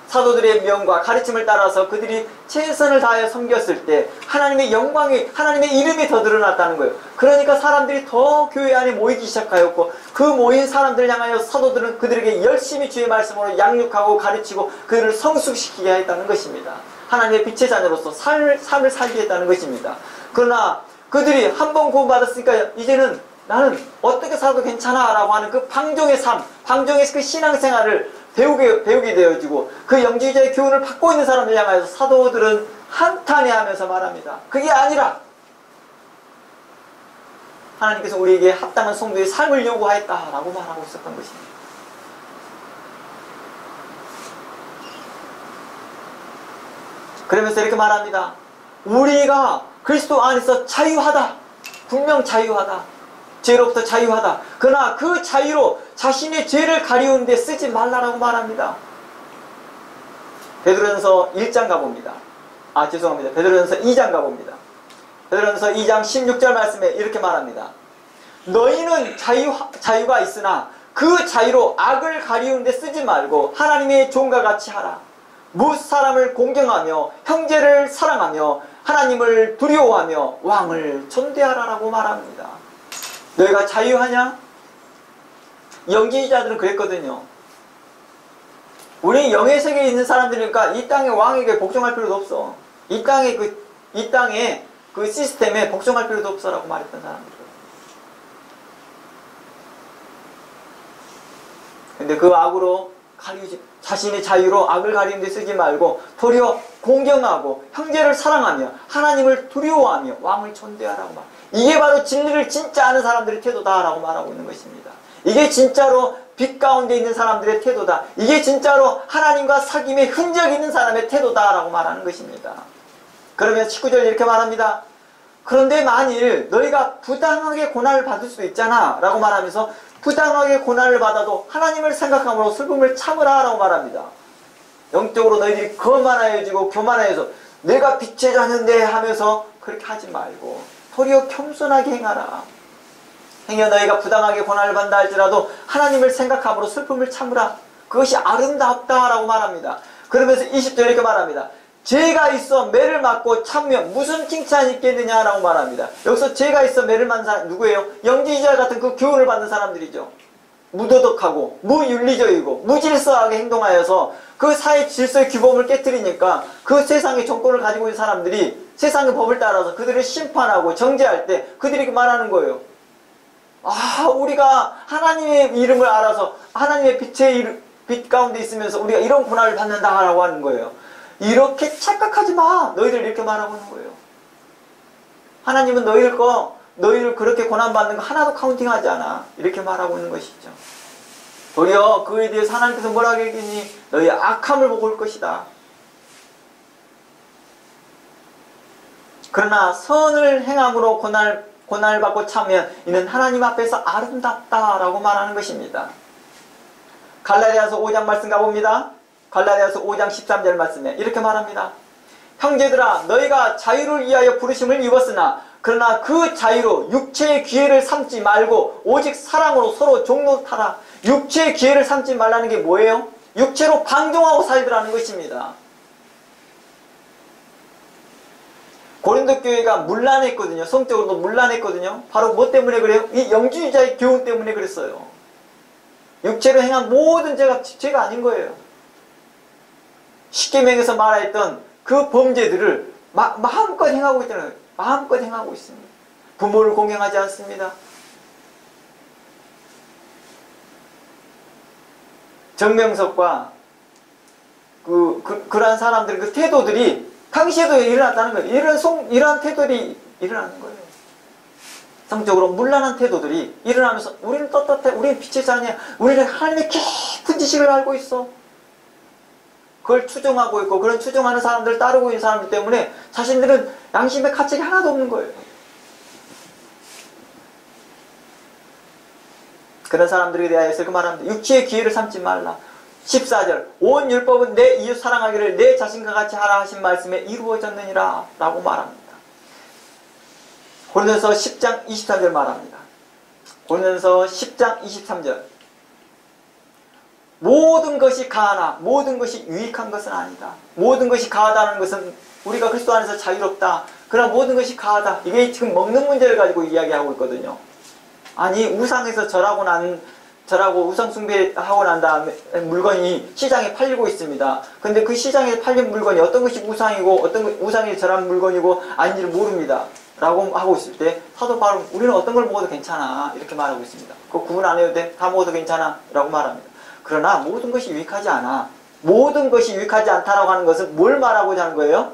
사도들의 명과 가르침을 따라서 그들이 최선을 다하여 섬겼을 때 하나님의 영광이, 하나님의 이름이 더 드러났다는 거예요. 그러니까 사람들이 더 교회 안에 모이기 시작하였고 그 모인 사람들을 향하여 사도들은 그들에게 열심히 주의 말씀으로 양육하고 가르치고 그들을 성숙시키게 했다는 것입니다. 하나님의 빛의 자녀로서 삶을 살게 했다는 것입니다. 그러나 그들이 한 번 구원받았으니까 이제는 나는 어떻게 살아도 괜찮아 라고 하는 그 방종의 삶, 방종의 그 신앙생활을 배우게 되어지고 그 영지주의자의 교훈을 받고 있는 사람을 향하여서 사도들은 한탄해하면서 말합니다. 그게 아니라 하나님께서 우리에게 합당한 성도의 삶을 요구하였다라고 말하고 있었던 것입니다. 그러면서 이렇게 말합니다. 우리가 그리스도 안에서 자유하다. 분명 자유하다. 죄로부터 자유하다. 그러나 그 자유로 자신의 죄를 가리우는 데 쓰지 말라라고 말합니다. 베드로전서 1장 가봅니다. 베드로전서 2장 가봅니다. 베드로전서 2장 16절 말씀에 이렇게 말합니다. 너희는 자유가 있으나 그 자유로 악을 가리우는 데 쓰지 말고 하나님의 종과 같이 하라. 무엇 사람을 공경하며 형제를 사랑하며 하나님을 두려워하며 왕을 존대하라라고 말합니다. 너희가 자유하냐? 영지주의자들은 그랬거든요. 우리 영의 세계에 있는 사람들이니까 이 땅의 왕에게 복종할 필요도 없어. 이 땅에 그 시스템에 복종할 필요도 없어라고 말했던 사람들. 근데 그 악으로 자신의 자유로 악을 가리는 데 쓰지 말고 도리어 공경하고 형제를 사랑하며 하나님을 두려워하며 왕을 존대하라고 말. 이게 바로 진리를 진짜 아는 사람들의 태도다라고 말하고 있는 것입니다. 이게 진짜로 빛 가운데 있는 사람들의 태도다. 이게 진짜로 하나님과 사귐의 흔적이 있는 사람의 태도다라고 말하는 것입니다. 그러면 19절 이렇게 말합니다. 그런데 만일 너희가 부당하게 고난을 받을 수도 있잖아 라고 말하면서 부당하게 고난을 받아도 하나님을 생각함으로 슬픔을 참으라 라고 말합니다. 영적으로 너희들이 거만하여지고 교만하여서 내가 빛의 자녀인데 하면서 그렇게 하지 말고 도리어 겸손하게 행하라. 행여 너희가 부당하게 고난을 받는다 할지라도 하나님을 생각함으로 슬픔을 참으라. 그것이 아름답다 라고 말합니다. 그러면서 20절 이렇게 말합니다. 죄가 있어 매를 맞고 참으면 무슨 칭찬이 있겠느냐 라고 말합니다. 여기서 죄가 있어 매를 맞는 사람 누구예요? 영지주의자 같은 그 교훈을 받는 사람들이죠. 무도덕하고 무윤리적이고 무질서하게 행동하여서 그 사회 질서의 규범을 깨뜨리니까 그 세상의 정권을 가지고 있는 사람들이 세상의 법을 따라서 그들을 심판하고 정죄할 때 그들이 말하는 거예요. 아, 우리가 하나님의 이름을 알아서 하나님의 빛 가운데 있으면서 우리가 이런 고난을 받는다라고 하는 거예요. 이렇게 착각하지 마. 너희들 이렇게 말하고 있는 거예요. 하나님은 너희를 그렇게 고난받는 거 하나도 카운팅하지 않아. 이렇게 말하고 있는 것이죠. 도리어 그에 대해서 하나님께서 뭐라고 얘기했니? 너희의 악함을 보고 올 것이다. 그러나 선을 행함으로 고난을 받고 참으면 이는 하나님 앞에서 아름답다라고 말하는 것입니다. 갈라디아서 5장 말씀 가봅니다. 갈라디아서 5장 13절 말씀에 이렇게 말합니다. 형제들아 너희가 자유를 위하여 부르심을 입었으나 그러나 그 자유로 육체의 기회를 삼지 말고 오직 사랑으로 서로 종노하라. 육체의 기회를 삼지 말라는 게 뭐예요? 육체로 방종하고 살더라는 것입니다. 고린도 교회가 문란했거든요. 성적으로도 문란했거든요. 바로 뭐 때문에 그래요? 이 영주의자의 교훈 때문에 그랬어요. 육체로 행한 모든 죄가 아닌 거예요. 십계명에서 말했던 그 범죄들을 마음껏 행하고 있다는 거예요. 마음껏 행하고 있습니다. 부모를 공경하지 않습니다. 정명석과 그러한 사람들의 그 태도들이 당시에도 일어났다는 거예요. 이러한 태도들이 일어나는 거예요. 성적으로 문란한 태도들이 일어나면서 우리는 떳떳해, 우리는 빛의 자녀야, 우리는 하나님의 깊은 지식을 알고 있어. 그걸 추종하고 있고 그런 추종하는 사람들을 따르고 있는 사람들 때문에 자신들은 양심의 가책이 하나도 없는 거예요. 그런 사람들에 대하여서 그 말합니다. 육체의 기회를 삼지 말라. 14절 온 율법은 내 이웃 사랑하기를 내 자신과 같이 하라 하신 말씀에 이루어졌느니라 라고 말합니다. 고린도서 10장 23절 말합니다. 고린도서 10장 23절 모든 것이 가하나 모든 것이 유익한 것은 아니다. 모든 것이 가하다는 것은 우리가 그리스도 안에서 자유롭다. 그러나 모든 것이 가하다. 이게 지금 먹는 문제를 가지고 이야기하고 있거든요. 아니 우상에서 절하고 우상 숭배하고 난 다음에 물건이 시장에 팔리고 있습니다. 근데 그 시장에 팔린 물건이 어떤 것이 우상이고 어떤 것이 우상에 절한 물건이고 아닌지를 모릅니다. 라고 하고 있을 때 사도 바울은 우리는 어떤 걸 먹어도 괜찮아 이렇게 말하고 있습니다. 그거 구분 안 해도 돼? 다 먹어도 괜찮아 라고 말합니다. 그러나 모든 것이 유익하지 않아. 모든 것이 유익하지 않다라고 하는 것은 뭘 말하고자 하는 거예요?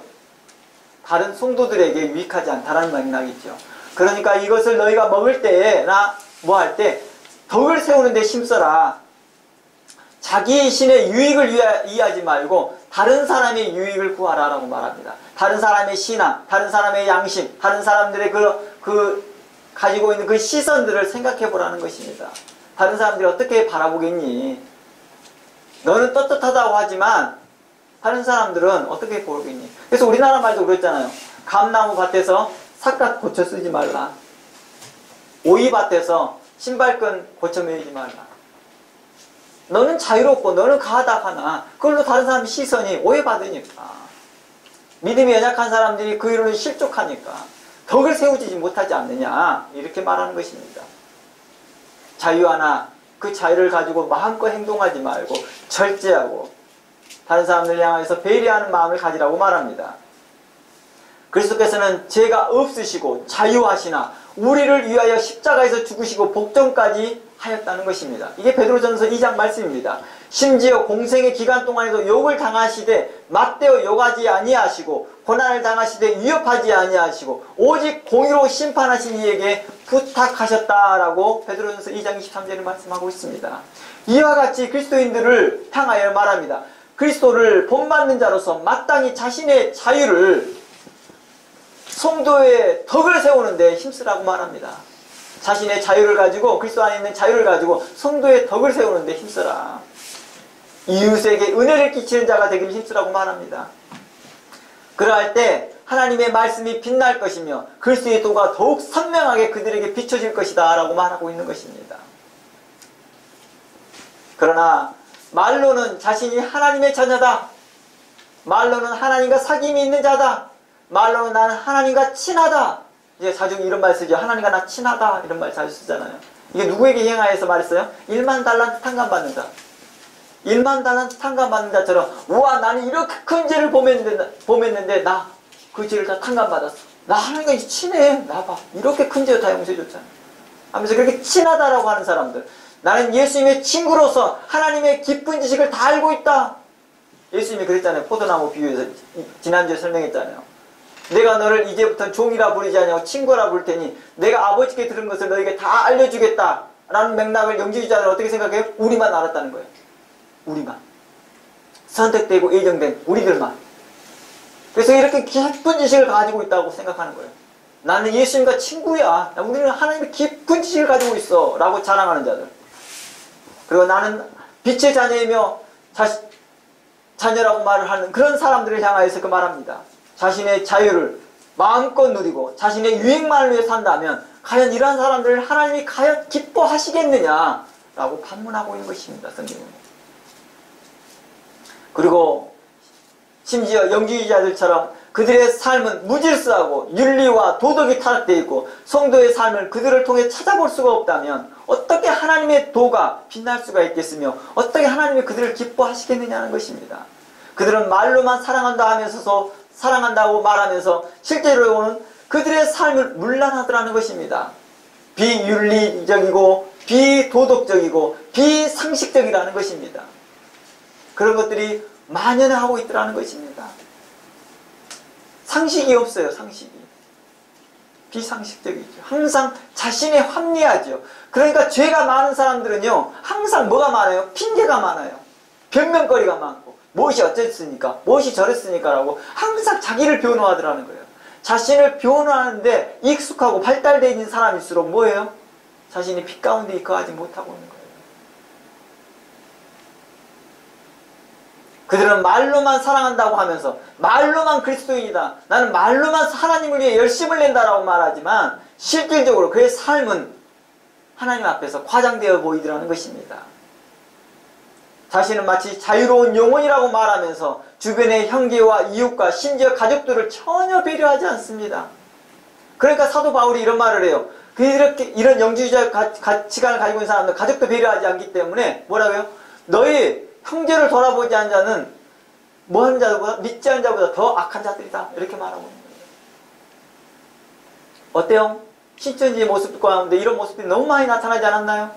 다른 성도들에게 유익하지 않다라는 맥락이죠. 그러니까 이것을 너희가 먹을 때나 뭐 할 때 덕을 세우는 데 힘써라. 자기 신의 유익을 이해하지 말고 다른 사람의 유익을 구하라 라고 말합니다. 다른 사람의 신앙, 다른 사람의 양심, 다른 사람들의 가지고 있는 그 시선들을 생각해 보라는 것입니다. 다른 사람들이 어떻게 바라보겠니? 너는 떳떳하다고 하지만 다른 사람들은 어떻게 보겠니? 그래서 우리나라 말도 그랬잖아요. 감나무 밭에서 삿갓 고쳐 쓰지 말라. 오이밭에서 신발끈 고쳐 매이지 말라. 너는 자유롭고 너는 가하다 하나 그걸로 다른 사람의 시선이 오해받으니까 믿음이 연약한 사람들이 그 이론에 실족하니까 덕을 세우지 못하지 않느냐 이렇게 말하는 것입니다. 자유 하나 그 자유를 가지고 마음껏 행동하지 말고 절제하고 다른 사람들 향해서 배려하는 마음을 가지라고 말합니다. 그리스도께서는 죄가 없으시고 자유하시나 우리를 위하여 십자가에서 죽으시고 복종까지 하였다는 것입니다. 이게 베드로전서 2장 말씀입니다. 심지어 공생의 기간 동안에도 욕을 당하시되 맞대어 욕하지 아니하시고 고난을 당하시되 위협하지 아니하시고 오직 공의로 심판하신 이에게 부탁하셨다라고 베드로전서 2장 23절을 말씀하고 있습니다. 이와 같이 그리스도인들을 향하여 말합니다. 그리스도를 본받는 자로서 마땅히 자신의 자유를 성도의 덕을 세우는데 힘쓰라고 말합니다. 자신의 자유를 가지고 그리스도 안에 있는 자유를 가지고 성도의 덕을 세우는데 힘쓰라. 이웃에게 은혜를 끼치는 자가 되기를 힘쓰라고 말합니다. 그러할 때 하나님의 말씀이 빛날 것이며 그리스도의 도가 더욱 선명하게 그들에게 비춰질 것이다 라고 말하고 있는 것입니다. 그러나 말로는 자신이 하나님의 자녀다. 말로는 하나님과 사귐이 있는 자다. 말로는 나는 하나님과 친하다. 이제 자주 이런 말 쓰죠. 하나님과 나 친하다. 이런 말 자주 쓰잖아요. 이게 누구에게 향하여서 말했어요? 1만 달란트 탕감받는 자. 1만 달란트 탕감받는 자처럼 우와 나는 이렇게 큰 죄를 범했는데 나 그 죄를 다 탕감받았어. 나 하나님과 친해. 나 봐. 이렇게 큰 죄를 다 용서해줬잖아. 하면서 그렇게 친하다라고 하는 사람들. 나는 예수님의 친구로서 하나님의 깊은 지식을 다 알고 있다. 예수님이 그랬잖아요. 포도나무 비유에서 지난주에 설명했잖아요. 내가 너를 이제부터 종이라 부르지 아니하고 친구라 부를 테니 내가 아버지께 들은 것을 너에게 다 알려주겠다 라는 맥락을 영지주자들은 어떻게 생각해요? 우리만 알았다는 거예요. 우리만. 선택되고 예정된 우리들만. 그래서 이렇게 깊은 지식을 가지고 있다고 생각하는 거예요. 나는 예수님과 친구야. 우리는 하나님의 깊은 지식을 가지고 있어 라고 자랑하는 자들. 그리고 나는 빛의 자녀이며 자녀라고 말을 하는 그런 사람들을 향하여서 그 말합니다. 자신의 자유를 마음껏 누리고 자신의 유익만을 위해 산다면 과연 이러한 사람들을 하나님이 과연 기뻐하시겠느냐 라고 반문하고 있는 것입니다. 성경은. 그리고 심지어 영지주의자들처럼 그들의 삶은 무질서하고 윤리와 도덕이 타락되어 있고 성도의 삶을 그들을 통해 찾아볼 수가 없다면 어떻게 하나님의 도가 빛날 수가 있겠으며 어떻게 하나님이 그들을 기뻐하시겠느냐는 것입니다. 그들은 말로만 사랑한다 하면서도 사랑한다고 말하면서 실제로는 그들의 삶을 문란하더라는 것입니다. 비윤리적이고 비도덕적이고 비상식적이라는 것입니다. 그런 것들이 만연하고 있더라는 것입니다. 상식이 없어요. 상식이. 비상식적이죠. 항상 자신에 합리하죠. 그러니까 죄가 많은 사람들은요 항상 뭐가 많아요? 핑계가 많아요. 변명거리가 많고 무엇이 어쨌으니까 무엇이 저랬으니까 라고 항상 자기를 변호하더라는 거예요. 자신을 변호하는데 익숙하고 발달되어 있는 사람일수록 뭐예요? 자신이 빛 가운데 거하지 못하고 있는 거예요. 그들은 말로만 사랑한다고 하면서 말로만 그리스도인이다. 나는 말로만 하나님을 위해 열심을 낸다라고 말하지만 실질적으로 그의 삶은 하나님 앞에서 과장되어 보이더라는 것입니다. 자신은 마치 자유로운 영혼이라고 말하면서 주변의 형제와 이웃과 심지어 가족들을 전혀 배려하지 않습니다. 그러니까 사도 바울이 이런 말을 해요. 이런 영지주의 가치관을 가지고 있는 사람들 가족도 배려하지 않기 때문에 뭐라고요? 너희 형제를 돌아보지 않은 자는 뭐 하는 자보다 믿지 않은 자보다 더 악한 자들이다. 이렇게 말하고 있는 거예요. 어때요? 신천지의 모습 가운데 이런 모습들이 너무 많이 나타나지 않았나요?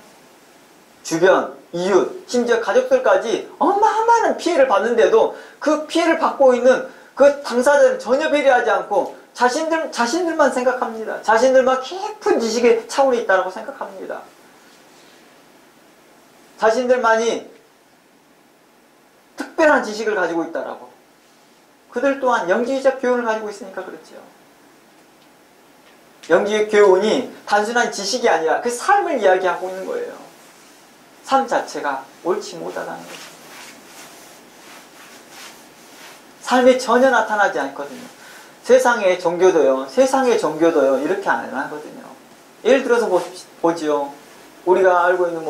주변, 이웃, 심지어 가족들까지 어마어마한 피해를 받는데도 그 피해를 받고 있는 그 당사자는 전혀 배려하지 않고 자신들만 생각합니다. 자신들만 깊은 지식의 차원에 있다고 생각합니다. 자신들만이 특별한 지식을 가지고 있다라고. 그들 또한 영지주의적 교훈을 가지고 있으니까 그렇죠. 영지주의 교훈이 단순한 지식이 아니라 그 삶을 이야기하고 있는 거예요. 삶 자체가 옳지 못하다는 거죠. 삶이 전혀 나타나지 않거든요. 세상의 종교도요 이렇게 안 하거든요. 예를 들어서 보지요. 우리가 알고 있는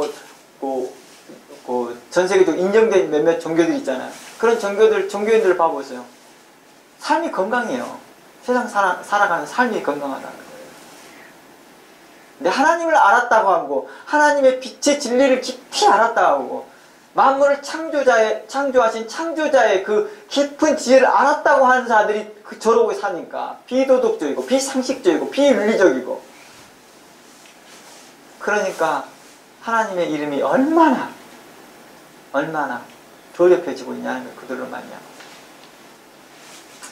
전 세계적으로 인정된 몇몇 종교들 있잖아요. 그런 종교인들을 봐보세요. 삶이 건강해요. 세상 살아가는 삶이 건강하다는 거예요. 근데 하나님을 알았다고 하고 하나님의 빛의 진리를 깊이 알았다고 하고 만물을 창조하신 창조자의 그 깊은 지혜를 알았다고 하는 자들이 저러고 사니까 비도덕적이고 비상식적이고 비윤리적이고, 그러니까 하나님의 이름이 얼마나 조렵해지고 있냐는 거예요. 그들로 말미암아.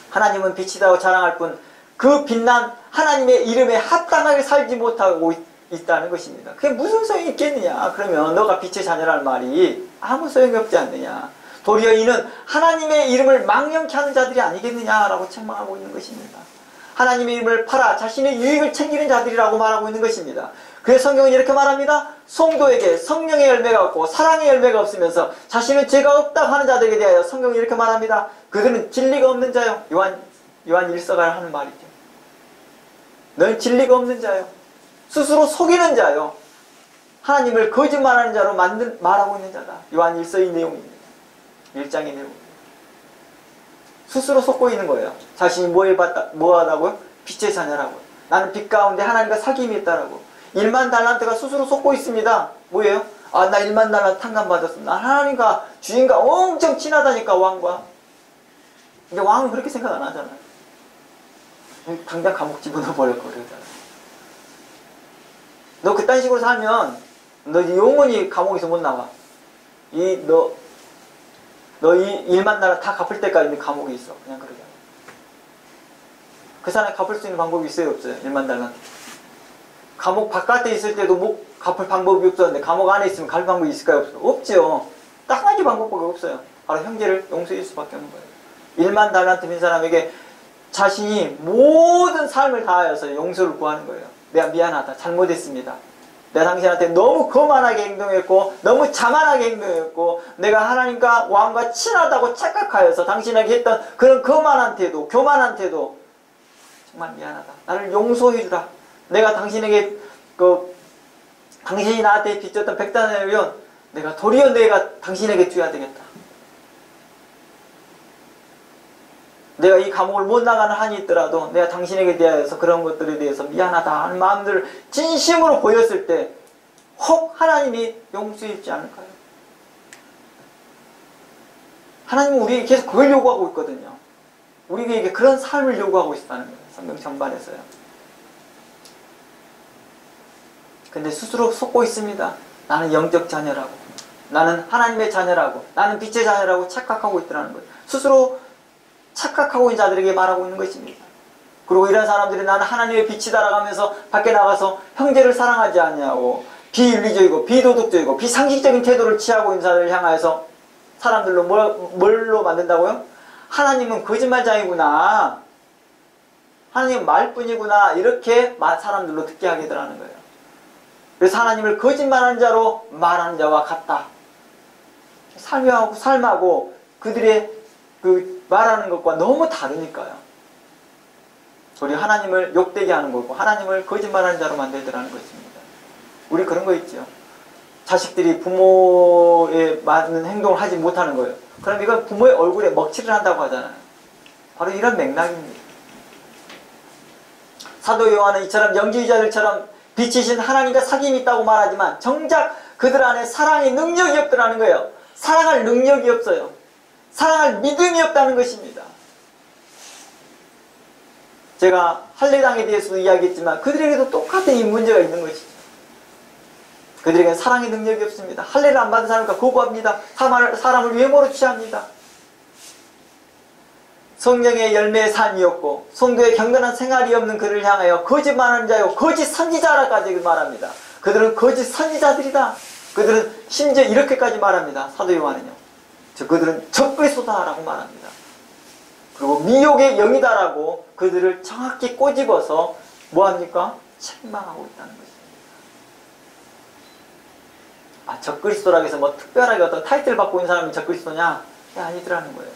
하나님은 빛이다고 자랑할 뿐 그 빛난 하나님의 이름에 합당하게 살지 못하고 있다는 것입니다. 그게 무슨 소용이 있겠느냐. 그러면 너가 빛의 자녀라는 말이 아무 소용이 없지 않느냐. 도리어 이는 하나님의 이름을 망령케 하는 자들이 아니겠느냐라고 책망하고 있는 것입니다. 하나님의 이름을 팔아 자신의 유익을 챙기는 자들이라고 말하고 있는 것입니다. 그래서 성경은 이렇게 말합니다. 성도에게 성령의 열매가 없고 사랑의 열매가 없으면서 자신은 죄가 없다고 하는 자들에게 대하여 성경은 이렇게 말합니다. 그들은 진리가 없는 자요. 요한 1서가 하는 말이죠. 너는 진리가 없는 자요. 스스로 속이는 자요. 하나님을 거짓말하는 자로 말하고 있는 자다. 요한 1서의 내용입니다. 1장의 내용. 스스로 속고 있는 거예요. 자신이 뭐하다고요? 빛의 자녀라고요. 나는 빛 가운데 하나님과 사귐이 있다라고. 1만 달란트가 스스로 속고 있습니다. 뭐예요? 아, 나 1만 달란트 탕감 받았어. 나 하나님과 주인과 엄청 친하다니까, 왕과. 근데 왕은 그렇게 생각 안 하잖아요. 당장 감옥 집어넣어버릴 거 그러잖아요. 너 그딴 식으로 살면 너 영원히 감옥에서 못 나와. 너 1만 달러 다 갚을 때까지 감옥에 있어. 그냥 그러잖아. 그 사람이 갚을 수 있는 방법이 있어요, 없어요? 1만 달러. 감옥 바깥에 있을 때도 못 갚을 방법이 없었는데 감옥 안에 있으면 갈 방법이 있을까요? 없어요? 없죠. 딱 한 가지 방법밖에 없어요. 바로 형제를 용서해 줄 수밖에 없는 거예요. 1만 달란트 빈 사람에게 자신이 모든 삶을 다하여서 용서를 구하는 거예요. 내가 미안하다. 잘못했습니다. 내가 당신한테 너무 거만하게 행동했고 너무 자만하게 행동했고 내가 하나님과 왕과 친하다고 착각하여서 당신에게 했던 그런 거만한 태도, 교만한 태도 정말 미안하다. 나를 용서해 주라. 내가 당신에게 당신이 나한테 빚졌던 100달러면 내가 도리어 내가 당신에게 줘야 되겠다. 내가 이 감옥을 못 나가는 한이 있더라도 내가 당신에게 대하여서 그런 것들에 대해서 미안하다 하는 마음들을 진심으로 보였을 때 혹 하나님이 용서해 주지 않을까요? 하나님은 우리에게 계속 그걸 요구하고 있거든요. 우리에게 그런 삶을 요구하고 있다는 거예요. 성경 전반에서요. 근데 스스로 속고 있습니다. 나는 영적 자녀라고, 나는 하나님의 자녀라고, 나는 빛의 자녀라고 착각하고 있더라는 거예요. 스스로 착각하고 있는 자들에게 말하고 있는 것입니다. 그리고 이런 사람들이 나는 하나님의 빛이다라고 하면서 밖에 나가서 형제를 사랑하지 않냐고 비윤리적이고 비도덕적이고 비상식적인 태도를 취하고 있는 자들을 향하여서 사람들로 뭘로 만든다고요? 하나님은 거짓말장이구나, 하나님은 말뿐이구나, 이렇게 사람들로 듣게 하게 되라는 거예요. 그래서 하나님을 거짓말하는 자로 말하는 자와 같다. 삶하고 그들의 말하는 것과 너무 다르니까요. 우리 하나님을 욕되게 하는 거고 하나님을 거짓말하는 자로 만들더라는 것입니다. 우리 그런 거 있죠. 자식들이 부모에 맞는 행동을 하지 못하는 거예요. 그럼 이건 부모의 얼굴에 먹칠을 한다고 하잖아요. 바로 이런 맥락입니다. 사도 요한은 이처럼 영지주의자들처럼 빛이신 하나님과 사귐이 있다고 말하지만 정작 그들 안에 사랑의 능력이 없더라는 거예요. 사랑할 능력이 없어요. 사랑할 믿음이 없다는 것입니다. 제가 할례당에 대해서도 이야기했지만 그들에게도 똑같은 이 문제가 있는 것이죠. 그들에게는 사랑의 능력이 없습니다. 할례를 안 받은 사람과 거부합니다. 사람을 외모로 취합니다. 성령의 열매의 삶이었고 성도의 경건한 생활이 없는 그를 향하여 거짓말하는 자요 거짓 선지자라까지 말합니다. 그들은 거짓 선지자들이다. 그들은 심지어 이렇게까지 말합니다. 사도 요한은요. 그들은 적그리스도다라고 말합니다. 그리고 미혹의 영이다라고 그들을 정확히 꼬집어서 뭐합니까? 책망하고 있다는 것입니다. 적그리스도라고 해서 뭐 특별하게 어떤 타이틀을 받고 있는 사람이 적그리스도냐? 아니더라는 거예요.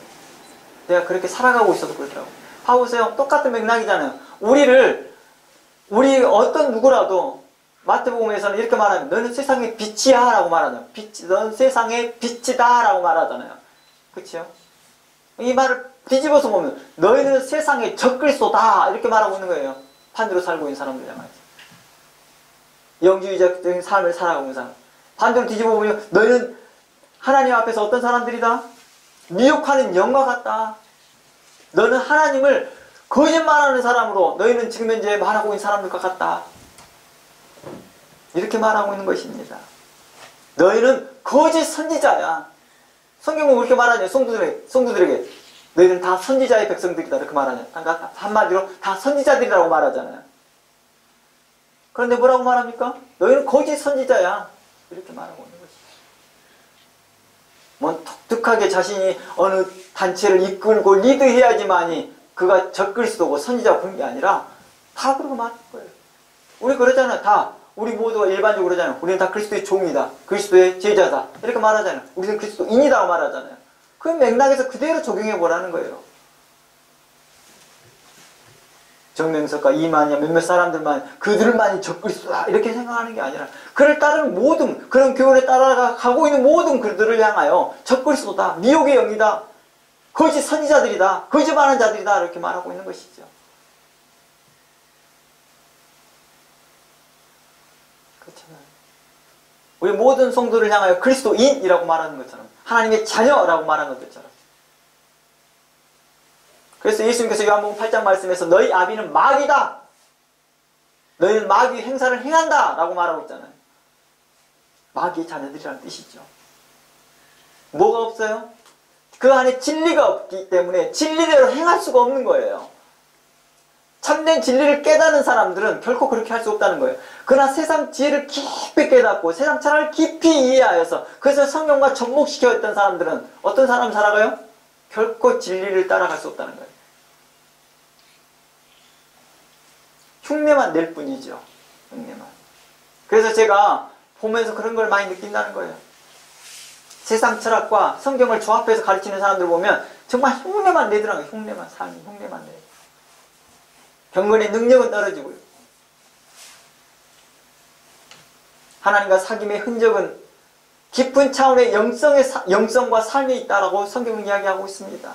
내가 그렇게 살아가고 있어도 그렇더라고. 봐보세요. 똑같은 맥락이잖아요. 우리 어떤 누구라도 마태복음에서는 이렇게 말하면 너는 세상의 빛이야 라고 말하잖아요. 너는 세상의 빛이다 라고 말하잖아요. 그렇죠? 이 말을 뒤집어서 보면 너희는 세상의 적그리스도다 이렇게 말하고 있는 거예요. 반대로 살고 있는 사람들 향해서. 영주의적인 삶을 살아가고 있는 사람. 반대로 뒤집어 보면 너희는 하나님 앞에서 어떤 사람들이다? 미혹하는 영과 같다. 너는 하나님을 거짓말하는 사람으로 너희는 지금 현재 말하고 있는 사람들과 같다. 이렇게 말하고 있는 것입니다. 너희는 거짓 선지자야. 성경은 그렇게 말하냐. 성도들에게 너희는 다 선지자의 백성들이다 이렇게 말하냐. 그러니까 한마디로 다 선지자들이라고 말하잖아요. 그런데 뭐라고 말합니까? 너희는 거짓 선지자야. 이렇게 말하고 있는 것이죠. 뭐 독특하게 자신이 어느 단체를 이끌고 리드해야지만이 그가 적그리스도고 선지자고 그런 게 아니라 다 그러고 말하는 거예요. 우리 그러잖아요. 다 우리 모두가 일반적으로 그러잖아요. 우리는 다 그리스도의 종이다. 그리스도의 제자다. 이렇게 말하잖아요. 우리는 그리스도인이라고 말하잖아요. 그 맥락에서 그대로 적용해 보라는 거예요. 정명석과 이만희야 몇몇 사람들만 그들만이 적그리스도다 이렇게 생각하는 게 아니라 그를 따르는 모든 그런 교훈에 따라가고 있는 모든 그들을 향하여 적그리스도다. 미혹의 영이다. 거짓 선지자들이다. 거짓말하는 자들이다. 이렇게 말하고 있는 것이죠. 그렇잖아요. 우리 모든 성도를 향하여 그리스도인이라고 말하는 것처럼 하나님의 자녀라고 말하는 것처럼 그래서 예수님께서 요한복음 8장 말씀에서 너희 아비는 마귀다. 너희는 마귀의 행사를 행한다 라고 말하고 있잖아요. 마귀의 자녀들이라는 뜻이죠. 뭐가 없어요? 그 안에 진리가 없기 때문에 진리대로 행할 수가 없는 거예요. 참된 진리를 깨닫는 사람들은 결코 그렇게 할 수 없다는 거예요. 그러나 세상 지혜를 깊이 깨닫고 세상 철학을 깊이 이해하여서 그래서 성경과 접목시켜 있던 사람들은 어떤 사람 살아가요? 결코 진리를 따라갈 수 없다는 거예요. 흉내만 낼 뿐이죠. 흉내만. 그래서 제가 보면서 그런 걸 많이 느낀다는 거예요. 세상 철학과 성경을 조합해서 가르치는 사람들 보면 정말 흉내만 내더라고요. 흉내만, 삶이 흉내만 내. 경건의 능력은 떨어지고요. 하나님과 사귐의 흔적은 깊은 차원의 영성과 삶에 있다라고 성경은 이야기하고 있습니다.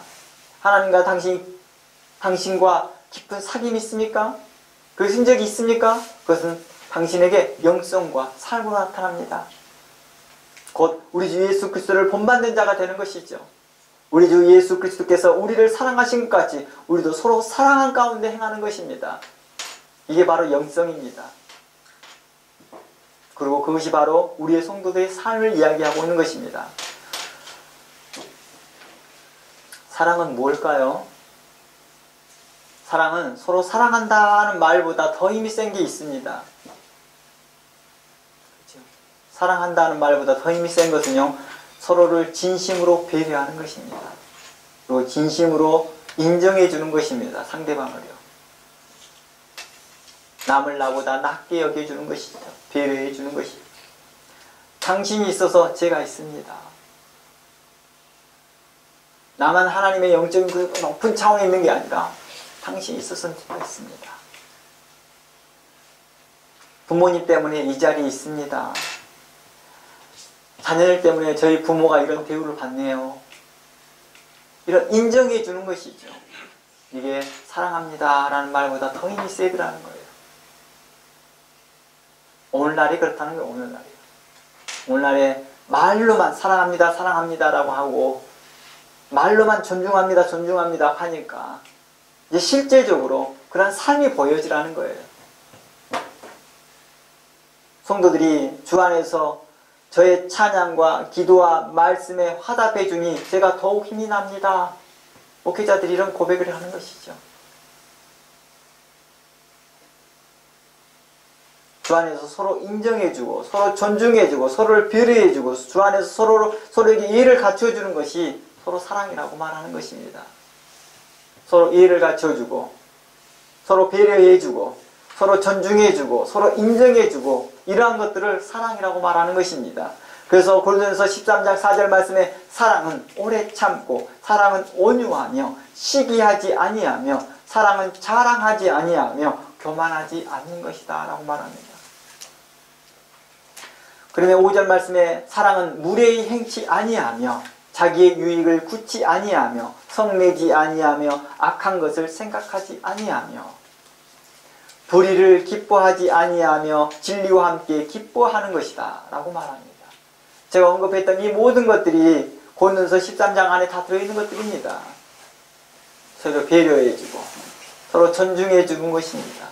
하나님과 당신과 깊은 사귐이 있습니까? 그 흔적이 있습니까? 그것은 당신에게 영성과 삶으로 나타납니다. 곧 우리 주 예수 그리스도를 본받는 자가 되는 것이죠. 우리 주 예수 그리스도께서 우리를 사랑하신 것 같이 우리도 서로 사랑한 가운데 행하는 것입니다. 이게 바로 영성입니다. 그리고 그것이 바로 우리의 성도들의 삶을 이야기하고 있는 것입니다. 사랑은 뭘까요? 사랑은 서로 사랑한다는 말보다 더 힘이 센 게 있습니다. 그렇죠? 사랑한다는 말보다 더 힘이 센 것은요, 서로를 진심으로 배려하는 것입니다. 그리고 진심으로 인정해 주는 것입니다. 상대방을요. 남을 나보다 낮게 여겨주는 것이죠. 배려해 주는 것이죠. 당신이 있어서 제가 있습니다. 나만 하나님의 영적인 그 높은 차원에 있는 게 아니라 당신이 있어서 제가 있습니다. 부모님 때문에 이 자리에 있습니다. 자녀들 때문에 저희 부모가 이런 대우를 받네요. 이런 인정해 주는 것이죠. 이게 사랑합니다 라는 말보다 더 힘이 세더라는 거예요. 오늘날이 그렇다는 거예요. 오늘날이. 오늘날에 말로만 사랑합니다 사랑합니다 라고 하고 말로만 존중합니다 존중합니다 하니까 이제 실제적으로 그런 삶이 보여지라는 거예요. 성도들이 주 안에서 저의 찬양과 기도와 말씀에 화답해 주니 제가 더욱 힘이 납니다. 목회자들이 이런 고백을 하는 것이죠. 주 안에서 서로 인정해주고 서로 존중해주고 서로를 배려해주고 주 안에서 서로에게 이해를 갖춰주는 것이 서로 사랑이라고 말하는 것입니다. 서로 이해를 갖춰주고 서로 배려해주고 서로 존중해주고 서로 인정해주고 이러한 것들을 사랑이라고 말하는 것입니다. 그래서 고린도전서 13장 4절 말씀에 사랑은 오래 참고 사랑은 온유하며 시기하지 아니하며 사랑은 자랑하지 아니하며 교만하지 않는 것이다 라고 말합니다. 그러면 5절 말씀에 사랑은 무례히 행치 아니하며 자기의 유익을 굳지 아니하며 성내지 아니하며 악한 것을 생각하지 아니하며 불의를 기뻐하지 아니하며 진리와 함께 기뻐하는 것이다 라고 말합니다. 제가 언급했던 이 모든 것들이 고린도서 13장 안에 다 들어있는 것들입니다. 서로 배려해주고 서로 존중해주는 것입니다.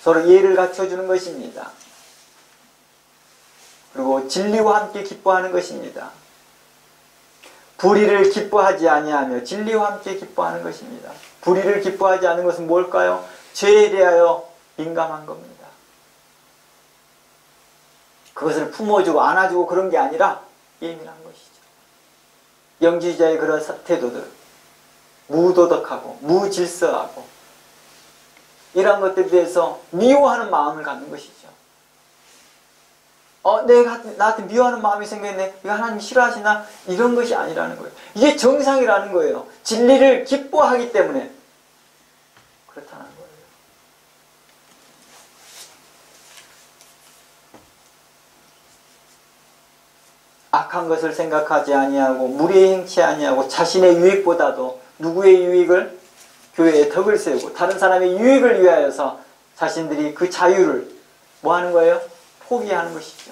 서로 예를 갖춰주는 것입니다. 그리고 진리와 함께 기뻐하는 것입니다. 불의를 기뻐하지 아니하며 진리와 함께 기뻐하는 것입니다. 불의를 기뻐하지 않는 것은 뭘까요? 죄에 대하여 민감한 겁니다. 그것을 품어주고 안아주고 그런 게 아니라 예민한 것이죠. 영지주의자의 그런 태도들, 무도덕하고 무질서하고 이러한 것들에 대해서 미워하는 마음을 갖는 것이죠. 내가 나한테 미워하는 마음이 생겼네. 이거 하나님 싫어하시나? 이런 것이 아니라는 거예요. 이게 정상이라는 거예요. 진리를 기뻐하기 때문에 그렇다는 거예요. 악한 것을 생각하지 아니하고 무례히 행치 아니하고 자신의 유익보다도 누구의 유익을? 교회의 덕을 세우고 다른 사람의 유익을 위하여서 자신들이 그 자유를 뭐 하는 거예요? 포기하는 것이죠.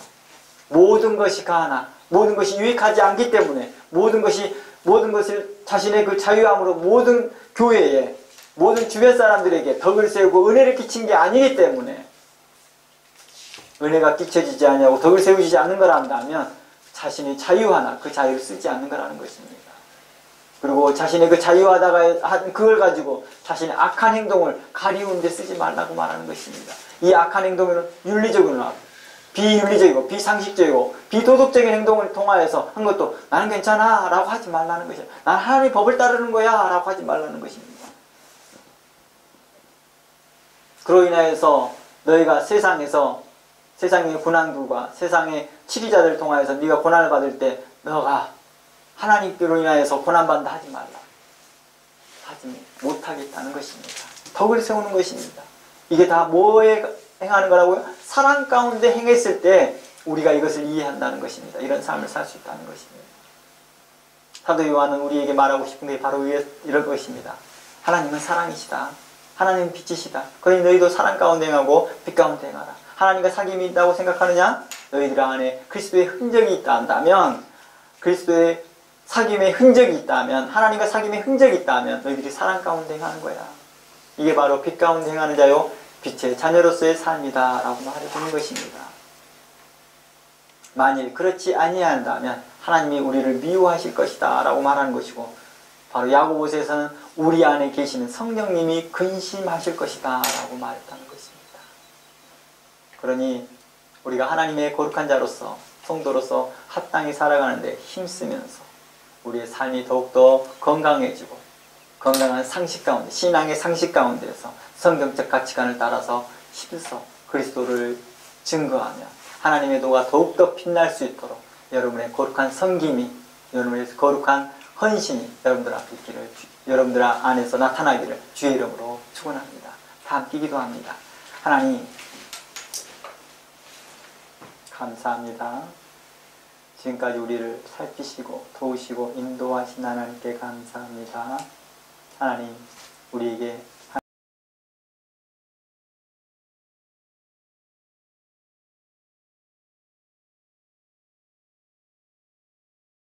모든 것이 가하나 모든 것이 유익하지 않기 때문에 모든 것을 자신의 그 자유함으로 모든 교회에 모든 주변 사람들에게 덕을 세우고 은혜를 끼친 게 아니기 때문에 은혜가 끼쳐지지 아니하고 덕을 세우지 않는 걸 한다면 자신이 자유하나 그 자유를 쓰지 않는 거라는 것입니다. 그리고 자신의 그 자유하다가 한 그걸 가지고 자신의 악한 행동을 가리우는 데 쓰지 말라고 말하는 것입니다. 이 악한 행동은 윤리적으로나 비윤리적이고 비상식적이고 비도덕적인 행동을 통하여서 한 것도 나는 괜찮아 라고 하지 말라는 것이야. 난 하나님의 법을 따르는 거야 라고 하지 말라는 것입니다. 그로 인하여서 너희가 세상의 고난들과 세상의 치리자들을 통하여서 네가 고난을 받을 때 너가 하나님께로 인하여서 고난받는다 하지 말라. 하지 못하겠다는 것입니다. 덕을 세우는 것입니다. 이게 다 뭐에 행하는 거라고요? 사랑 가운데 행했을 때 우리가 이것을 이해한다는 것입니다. 이런 삶을 살 수 있다는 것입니다. 사도 요한은 우리에게 말하고 싶은 게 바로 이런 것입니다. 하나님은 사랑이시다. 하나님은 빛이시다. 그러니 너희도 사랑 가운데 행하고 빛 가운데 행하라. 하나님과 사귐이 있다고 생각하느냐? 너희들 안에 그리스도의 흔적이 있다 한다면 그리스도의 사귐의 흔적이 있다면 하나님과 사귐의 흔적이 있다면 너희들이 사랑 가운데 행하는 거야. 이게 바로 빛 가운데 행하는 자요 빛의 자녀로서의 삶이다 라고 말해주는 것입니다. 만일 그렇지 아니한다면 하나님이 우리를 미워하실 것이다 라고 말하는 것이고 바로 야고보서에서는 우리 안에 계시는 성령님이 근심하실 것이다 라고 말했다는 것입니다. 그러니 우리가 하나님의 거룩한 자로서 성도로서 합당히 살아가는데 힘쓰면서 우리의 삶이 더욱더 건강해지고 건강한 상식 가운데 신앙의 상식 가운데에서 성경적 가치관을 따라서 힘써 그리스도를 증거하며 하나님의 도가 더욱더 빛날 수 있도록 여러분의 거룩한 섬김이 여러분의 거룩한 헌신이 여러분들 앞에 있기를 여러분들 안에서 나타나기를 주의 이름으로 축원합니다. 다 함께 기도합니다. 하나님 감사합니다. 지금까지 우리를 살피시고 도우시고 인도하신 하나님께 감사합니다. 하나님 우리에게